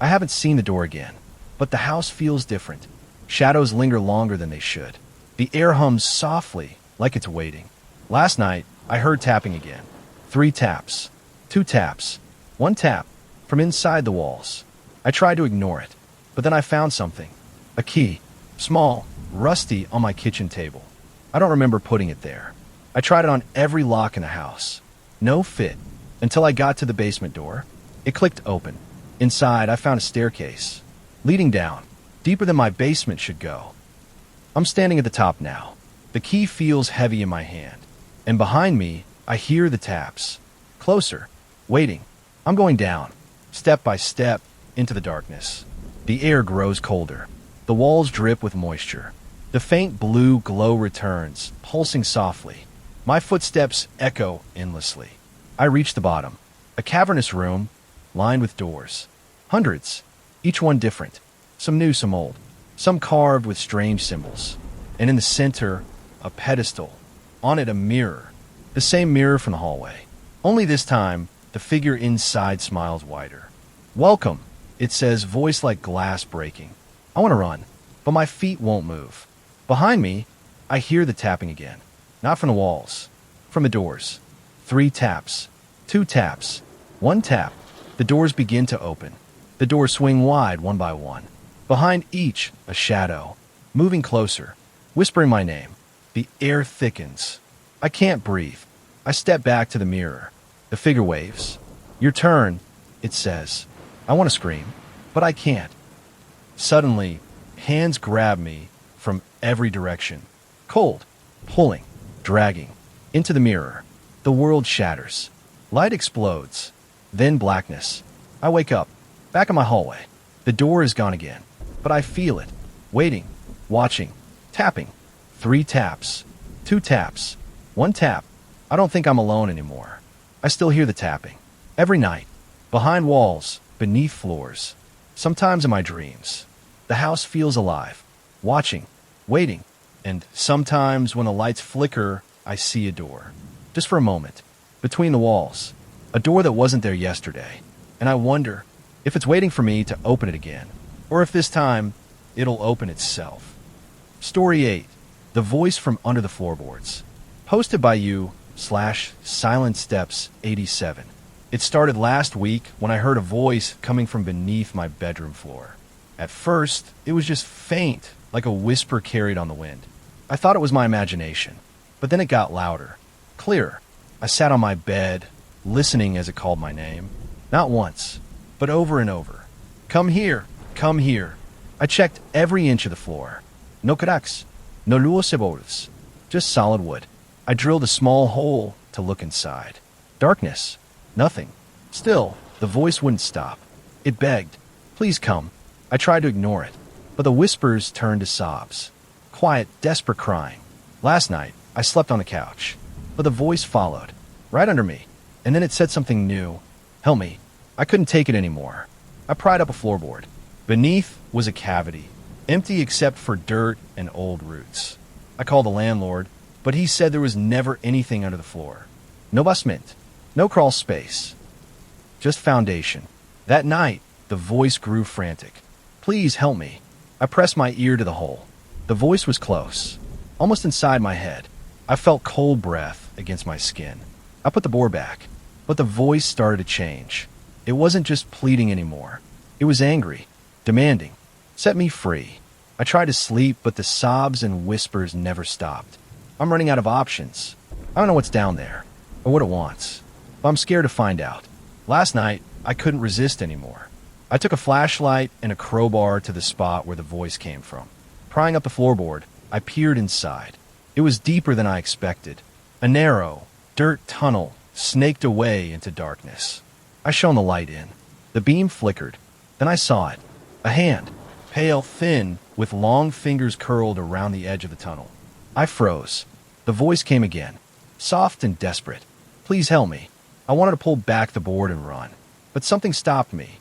I haven't seen the door again, but the house feels different. Shadows linger longer than they should. The air hums softly, like it's waiting. Last night, I heard tapping again. 3 taps. 2 taps. 1 tap. From inside the walls. I tried to ignore it, but then I found something. A key. Small, rusty, on my kitchen table. I don't remember putting it there. I tried it on every lock in the house. No fit. Until I got to the basement door. It clicked open. Inside, I found a staircase. Leading down. Deeper than my basement should go. I'm standing at the top now. The key feels heavy in my hand. And behind me, I hear the taps. Closer. Waiting. I'm going down. Step by step, into the darkness. The air grows colder. The walls drip with moisture. The faint blue glow returns, pulsing softly. My footsteps echo endlessly. I reach the bottom. A cavernous room, lined with doors. Hundreds. Each one different. Some new, some old. Some carved with strange symbols. And in the center, a pedestal. On it, a mirror. The same mirror from the hallway. Only this time, the figure inside smiles wider. Welcome, it says, voice like glass breaking. I want to run, but my feet won't move. Behind me, I hear the tapping again. Not from the walls, from the doors. 3 taps, 2 taps, 1 tap. The doors begin to open. The doors swing wide one by one. Behind each, a shadow, moving closer, whispering my name. The air thickens. I can't breathe. I step back to the mirror. The figure waves. Your turn, it says. I want to scream, but I can't. Suddenly, hands grab me from every direction. Cold, pulling, dragging. Into the mirror. The world shatters. Light explodes. Then blackness. I wake up, back in my hallway. The door is gone again, but I feel it. Waiting, watching, tapping. 3 taps, 2 taps, 1 tap. I don't think I'm alone anymore. I still hear the tapping. Every night. Behind walls, beneath floors. Sometimes in my dreams. The house feels alive. Watching, waiting. And sometimes when the lights flicker, I see a door. Just for a moment. Between the walls. A door that wasn't there yesterday. And I wonder if it's waiting for me to open it again. Or if this time, it'll open itself. Story 8. The Voice from Under the Floorboards. Posted by you/SilentSteps87. It started last week when I heard a voice coming from beneath my bedroom floor. At first, it was just faint, like a whisper carried on the wind. I thought it was my imagination, but then it got louder, clearer. I sat on my bed, listening as it called my name. Not once, but over and over. Come here, come here. I checked every inch of the floor. No cracks, no luces, just solid wood. I drilled a small hole to look inside. Darkness. Nothing. Still, the voice wouldn't stop. It begged, please come. I tried to ignore it, but the whispers turned to sobs. Quiet, desperate crying. Last night, I slept on the couch, but the voice followed, right under me, and then it said something new. Help me. I couldn't take it anymore. I pried up a floorboard. Beneath was a cavity, empty except for dirt and old roots. I called the landlord, but he said there was never anything under the floor. No basement. No crawl space. Just foundation. That night, the voice grew frantic. Please help me. I pressed my ear to the hole. The voice was close, almost inside my head. I felt cold breath against my skin. I put the board back, but the voice started to change. It wasn't just pleading anymore. It was angry, demanding. Set me free. I tried to sleep, but the sobs and whispers never stopped. I'm running out of options. I don't know what's down there, or what it wants. But I'm scared to find out. Last night, I couldn't resist anymore. I took a flashlight and a crowbar to the spot where the voice came from. Prying up the floorboard, I peered inside. It was deeper than I expected. A narrow, dirt tunnel snaked away into darkness. I shone the light in. The beam flickered. Then I saw it. A hand, pale, thin, with long fingers curled around the edge of the tunnel. I froze. The voice came again, soft and desperate. Please help me. I wanted to pull back the board and run, but something stopped me.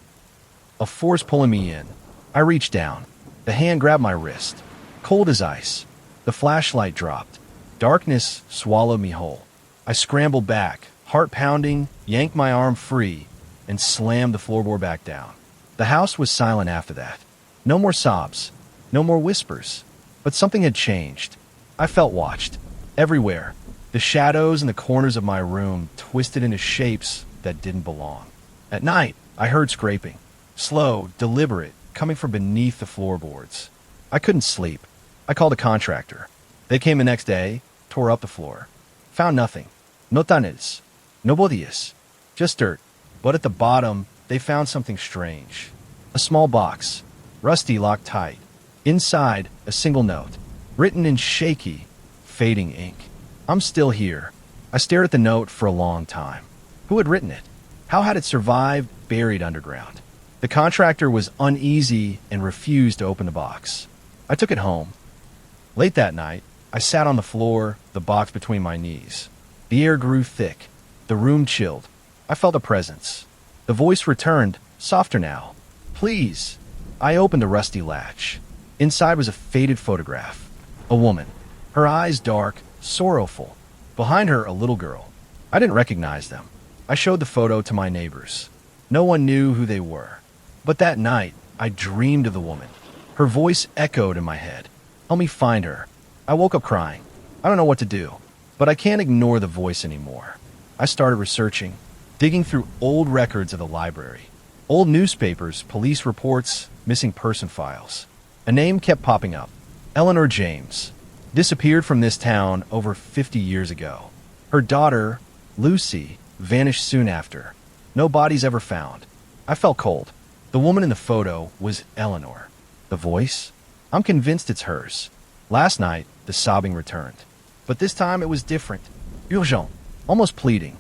A force pulling me in. I reached down. The hand grabbed my wrist, cold as ice. The flashlight dropped. Darkness swallowed me whole. I scrambled back, heart pounding, yanked my arm free, and slammed the floorboard back down. The house was silent after that. No more sobs, no more whispers. But something had changed. I felt watched. Everywhere. The shadows in the corners of my room twisted into shapes that didn't belong. At night, I heard scraping. Slow, deliberate, coming from beneath the floorboards. I couldn't sleep. I called a contractor. They came the next day, tore up the floor. Found nothing. No tunnels. No bodies. Just dirt. But at the bottom, they found something strange. A small box. Rusty, locked tight. Inside, a single note. Written in shaky, fading ink. I'm still here. I stared at the note for a long time. Who had written it? How had it survived buried underground? The contractor was uneasy and refused to open the box. I took it home. Late that night, I sat on the floor, the box between my knees. The air grew thick. The room chilled. I felt a presence. The voice returned, softer now. Please. I opened the rusty latch. Inside was a faded photograph. A woman. Her eyes dark, sorrowful. Behind her, a little girl. I didn't recognize them. I showed the photo to my neighbors. No one knew who they were. But that night, I dreamed of the woman. Her voice echoed in my head. Help me find her. I woke up crying. I don't know what to do, but I can't ignore the voice anymore. I started researching, digging through old records of the library. Old newspapers, police reports, missing person files. A name kept popping up. Eleanor James. Disappeared from this town over 50 years ago. Her daughter, Lucy, vanished soon after. No bodies ever found. I felt cold. The woman in the photo was Eleanor. The voice? I'm convinced it's hers. Last night, the sobbing returned. But this time it was different. Urgent. Almost pleading.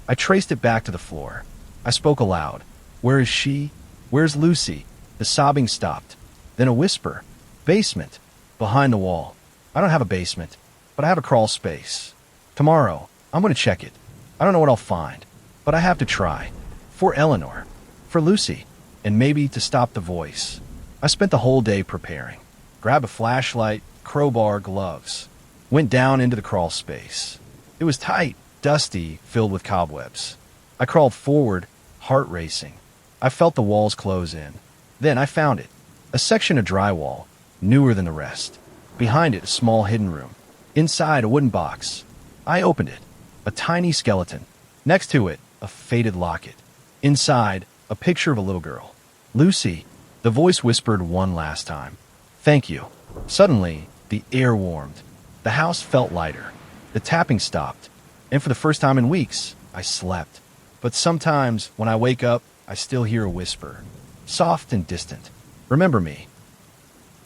I traced it back to the floor. I spoke aloud. Where is she? Where's Lucy? The sobbing stopped. Then a whisper. Basement. Behind the wall. I don't have a basement, but I have a crawl space. Tomorrow, I'm going to check it. I don't know what I'll find, but I have to try. For Eleanor. For Lucy. And maybe to stop the voice. I spent the whole day preparing. Grabbed a flashlight, crowbar, gloves. Went down into the crawl space. It was tight, dusty, filled with cobwebs. I crawled forward, heart racing. I felt the walls close in. Then I found it. A section of drywall, newer than the rest. Behind it, a small hidden room. Inside, a wooden box. I opened it. A tiny skeleton. Next to it, a faded locket. Inside, a picture of a little girl. Lucy. The voice whispered one last time. Thank you. Suddenly, the air warmed. The house felt lighter. The tapping stopped. And for the first time in weeks, I slept. But sometimes, when I wake up, I still hear a whisper. Soft and distant. Remember me.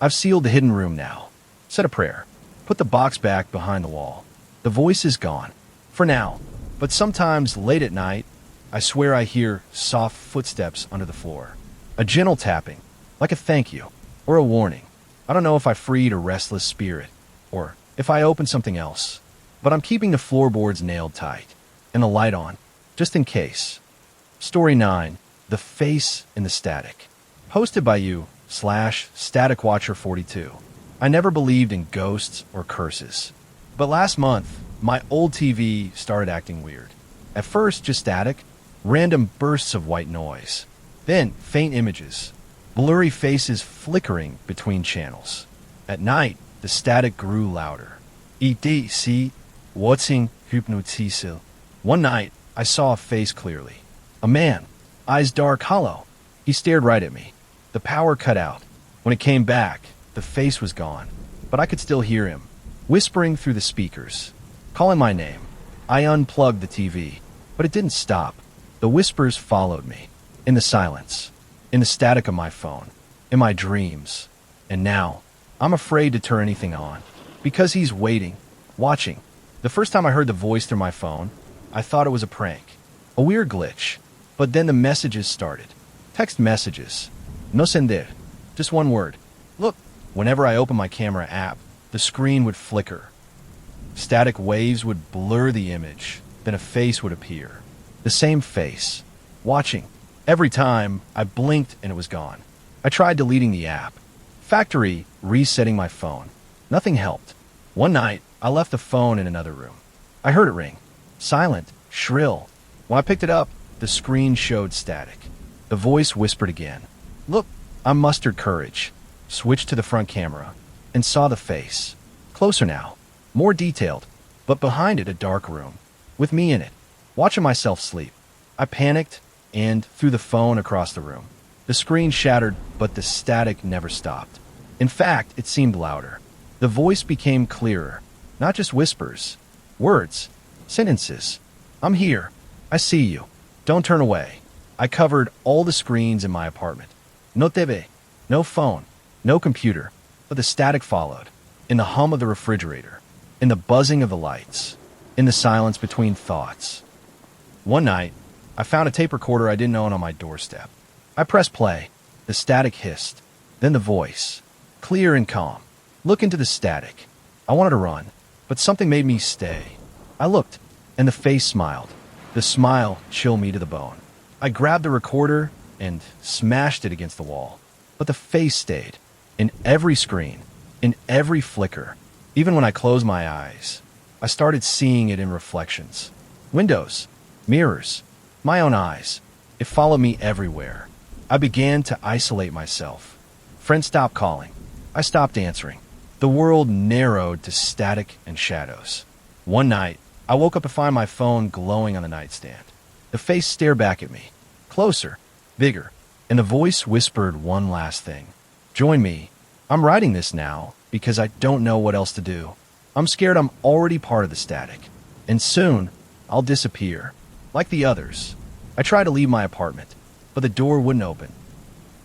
I've sealed the hidden room now. Said a prayer. Put the box back behind the wall. The voice is gone. For now. But sometimes, late at night, I swear I hear soft footsteps under the floor. A gentle tapping. Like a thank you. Or a warning. I don't know if I freed a restless spirit. Or if I opened something else. But I'm keeping the floorboards nailed tight. And the light on. Just in case. Story 9. The Face in the Static. Hosted by you, /StaticWatcher42. I never believed in ghosts or curses. But last month, my old TV started acting weird. At first, just static, random bursts of white noise. Then, faint images, blurry faces flickering between channels. At night, the static grew louder. EDC, watching hypnotisil. One night, I saw a face clearly. A man, eyes dark, hollow. He stared right at me. The power cut out. When it came back, the face was gone, but I could still hear him, whispering through the speakers, calling my name. I unplugged the TV, but it didn't stop. The whispers followed me, in the silence, in the static of my phone, in my dreams. And now, I'm afraid to turn anything on, because he's waiting, watching. The first time I heard the voice through my phone, I thought it was a prank, a weird glitch. But then the messages started. Text messages. No sender. Just one word. Look. Whenever I opened my camera app, the screen would flicker. Static waves would blur the image, then a face would appear. The same face. Watching. Every time, I blinked and it was gone. I tried deleting the app. Factory, resetting my phone. Nothing helped. One night, I left the phone in another room. I heard it ring. Silent, shrill. When I picked it up, the screen showed static. The voice whispered again. Look. I mustered courage, switched to the front camera, and saw the face. Closer now. More detailed, but behind it a dark room. With me in it, watching myself sleep. I panicked and threw the phone across the room. The screen shattered, but the static never stopped. In fact, it seemed louder. The voice became clearer. Not just whispers. Words. Sentences. I'm here. I see you. Don't turn away. I covered all the screens in my apartment. No TV. No phone. No computer. But the static followed. In the hum of the refrigerator. In the buzzing of the lights. In the silence between thoughts. One night, I found a tape recorder I didn't own on my doorstep. I pressed play. The static hissed. Then the voice. Clear and calm. Look into the static. I wanted to run, but something made me stay. I looked, and the face smiled. The smile chilled me to the bone. I grabbed the recorder and smashed it against the wall. But the face stayed. In every screen. In every flicker. Even when I closed my eyes, I started seeing it in reflections. Windows. Mirrors. My own eyes. It followed me everywhere. I began to isolate myself. Friends stopped calling. I stopped answering. The world narrowed to static and shadows. One night, I woke up to find my phone glowing on the nightstand. The face stared back at me. Closer. Bigger. And the voice whispered one last thing. Join me. I'm writing this now because I don't know what else to do. I'm scared I'm already part of the static. And soon, I'll disappear. Like the others. I tried to leave my apartment, but the door wouldn't open.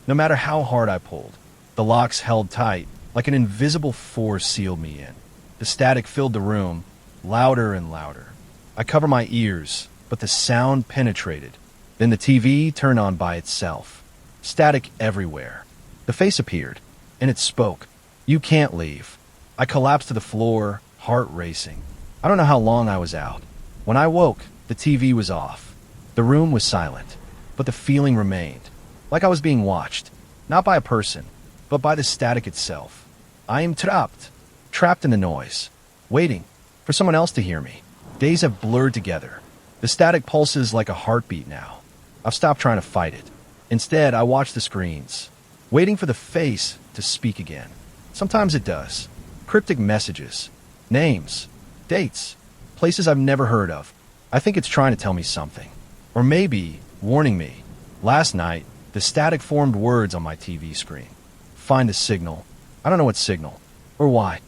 No matter how hard I pulled, the locks held tight, like an invisible force sealed me in. The static filled the room, louder and louder. I covered my ears, but the sound penetrated. Then the TV turned on by itself. Static everywhere. The face appeared, and it spoke. You can't leave. I collapsed to the floor, heart racing. I don't know how long I was out. When I woke, the TV was off. The room was silent, but the feeling remained. Like I was being watched. Not by a person, but by the static itself. I am trapped in the noise, waiting for someone else to hear me. Days have blurred together. The static pulses like a heartbeat now. I've stopped trying to fight it. Instead, I watch the screens, waiting for the face to speak again. Sometimes it does. Cryptic messages, names, dates, places I've never heard of. I think it's trying to tell me something. Or maybe warning me. Last night, the static formed words on my TV screen. Find the signal. I don't know what signal, or why.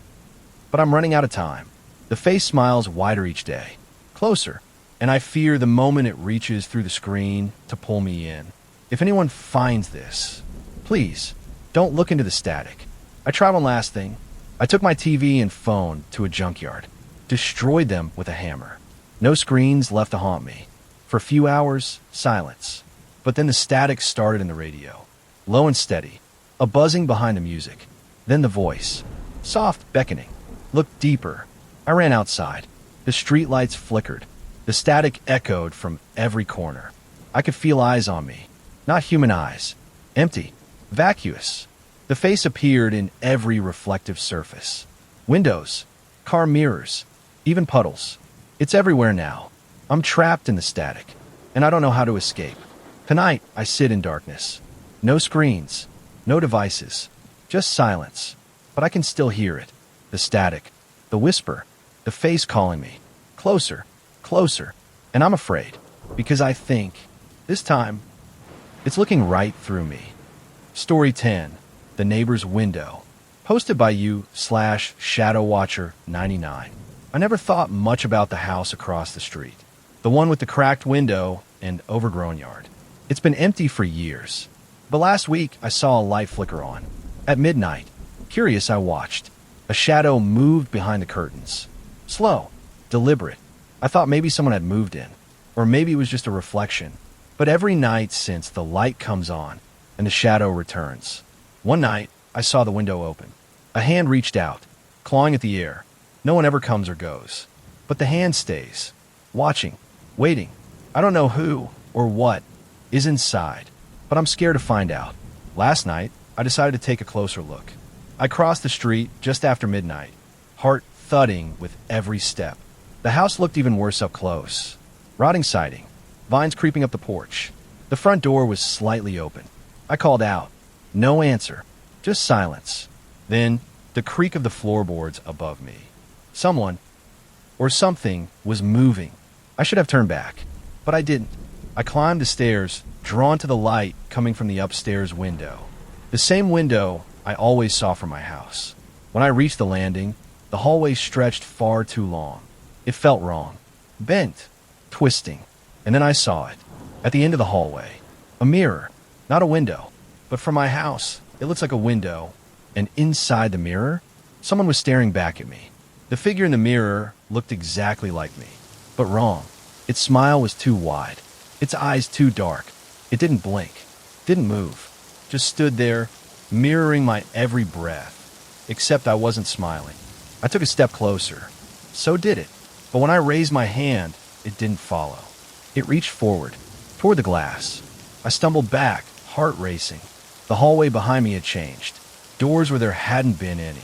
But I'm running out of time. The face smiles wider each day. Closer. And I fear the moment it reaches through the screen to pull me in. If anyone finds this, please, don't look into the static. I tried one last thing. I took my TV and phone to a junkyard. Destroyed them with a hammer. No screens left to haunt me. For a few hours, silence. But then the static started in the radio. Low and steady. A buzzing behind the music. Then the voice. Soft, beckoning. Look deeper. I ran outside. The streetlights flickered. The static echoed from every corner. I could feel eyes on me. Not human eyes. Empty. Vacuous. The face appeared in every reflective surface. Windows. Car mirrors. Even puddles. It's everywhere now. I'm trapped in the static. And I don't know how to escape. Tonight, I sit in darkness. No screens. No devices. Just silence. But I can still hear it. The static. The whisper. The face calling me. Closer. Closer. And I'm afraid. Because I think, this time, it's looking right through me. Story 10. The Neighbor's Window. Posted by you/ShadowWatcher99. I never thought much about the house across the street. The one with the cracked window and overgrown yard. It's been empty for years. But last week, I saw a light flicker on. At midnight, curious, I watched. A shadow moved behind the curtains. Slow. Deliberate. I thought maybe someone had moved in. Or maybe it was just a reflection. But every night since the light comes on, and the shadow returns. One night, I saw the window open. A hand reached out, clawing at the air. No one ever comes or goes. But the hand stays, watching, waiting. I don't know who or what is inside, but I'm scared to find out. Last night, I decided to take a closer look. I crossed the street just after midnight, heart thudding with every step. The house looked even worse up close. Rotting siding, vines creeping up the porch. The front door was slightly open. I called out. No answer, just silence. Then, the creak of the floorboards above me. Someone, or something, was moving. I should have turned back, but I didn't. I climbed the stairs, drawn to the light coming from the upstairs window. The same window I always saw from my house. When I reached the landing, the hallway stretched far too long. It felt wrong. Bent, twisting. And then I saw it. At the end of the hallway. A mirror. Not a window. But from my house, it looks like a window. And inside the mirror, someone was staring back at me. The figure in the mirror looked exactly like me. But wrong. Its smile was too wide. Its eyes too dark. It didn't blink. Didn't move. Just stood there, mirroring my every breath. Except I wasn't smiling. I took a step closer. So did it. But when I raised my hand, it didn't follow. It reached forward, toward the glass. I stumbled back, heart racing. The hallway behind me had changed. Doors where there hadn't been any.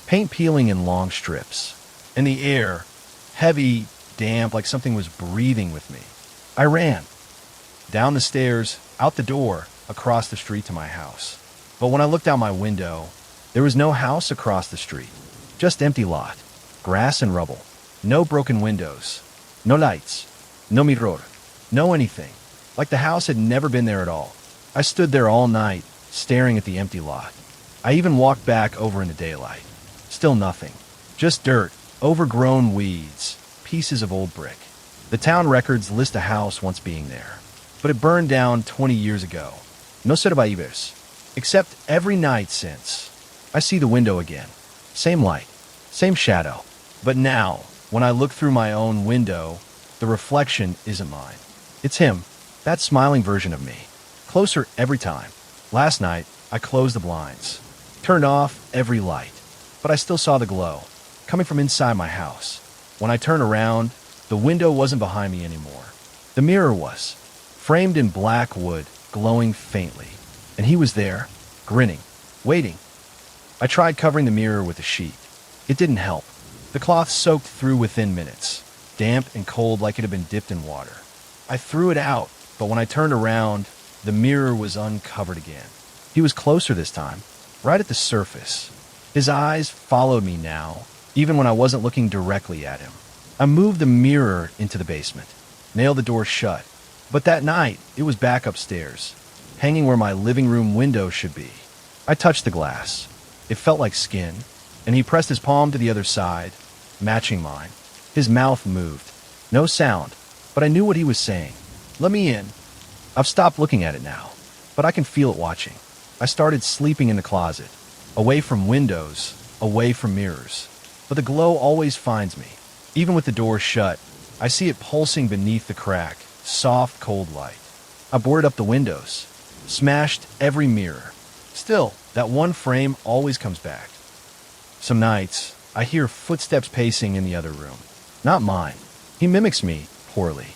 Paint peeling in long strips. And the air, heavy, damp, like something was breathing with me. I ran. Down the stairs, out the door, across the street to my house. But when I looked out my window, there was no house across the street. Just empty lot. Grass and rubble. No broken windows. No lights. No mirror. No anything. Like the house had never been there at all. I stood there all night, staring at the empty lot. I even walked back over in the daylight. Still nothing. Just dirt, overgrown weeds, pieces of old brick. The town records list a house once being there. But it burned down 20 years ago. No survivors. Except every night since. I see the window again. Same light. Same shadow. But now, when I look through my own window, the reflection isn't mine. It's him. That smiling version of me. Closer every time. Last night, I closed the blinds. Turned off every light. But I still saw the glow. Coming from inside my house. When I turned around, the window wasn't behind me anymore. The mirror was. Framed in black wood, glowing faintly. And he was there, grinning, waiting. I tried covering the mirror with a sheet. It didn't help. The cloth soaked through within minutes, damp and cold like it had been dipped in water. I threw it out, but when I turned around, the mirror was uncovered again. He was closer this time, right at the surface. His eyes followed me now, even when I wasn't looking directly at him. I moved the mirror into the basement, nailed the door shut. But that night, it was back upstairs, hanging where my living room window should be. I touched the glass. It felt like skin, and he pressed his palm to the other side, matching mine. His mouth moved. No sound, but I knew what he was saying. Let me in. I've stopped looking at it now, but I can feel it watching. I started sleeping in the closet, away from windows, away from mirrors. But the glow always finds me. Even with the door shut, I see it pulsing beneath the crack, soft, cold light. I boarded up the windows, smashed every mirror. Still, that one frame always comes back. Some nights, I hear footsteps pacing in the other room. Not mine. He mimics me, poorly.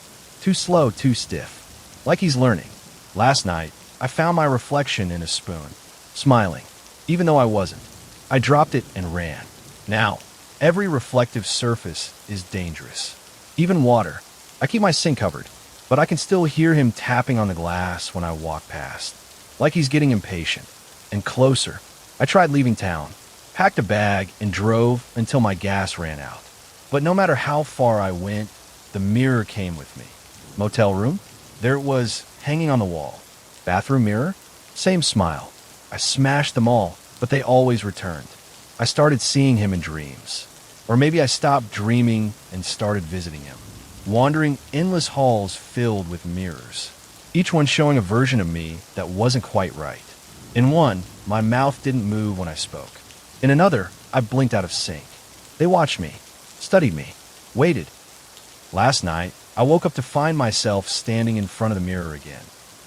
Too slow, too stiff. Like he's learning. Last night, I found my reflection in a spoon, smiling, even though I wasn't. I dropped it and ran. Now, every reflective surface is dangerous. Even water. I keep my sink covered, but I can still hear him tapping on the glass when I walk past. Like he's getting impatient. And closer. I tried leaving town, packed a bag, and drove until my gas ran out. But no matter how far I went, the mirror came with me. Motel room? There it was, hanging on the wall. Bathroom mirror? Same smile. I smashed them all, but they always returned. I started seeing him in dreams. Or maybe I stopped dreaming and started visiting him. Wandering endless halls filled with mirrors. Each one showing a version of me that wasn't quite right. In one, my mouth didn't move when I spoke. In another, I blinked out of sync. They watched me, studied me, waited. Last night, I woke up to find myself standing in front of the mirror again,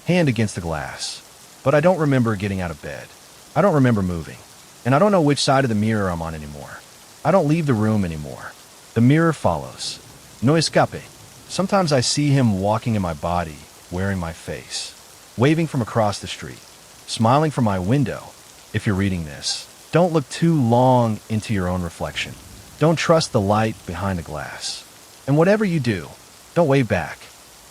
hand against the glass. but I don't remember getting out of bed. I don't remember moving. And I don't know which side of the mirror I'm on anymore. I don't leave the room anymore. The mirror follows. No escape. Sometimes I see him walking in my body, wearing my face, waving from across the street, smiling from my window. If you're reading this, don't look too long into your own reflection. Don't trust the light behind the glass. And whatever you do, don't wave back.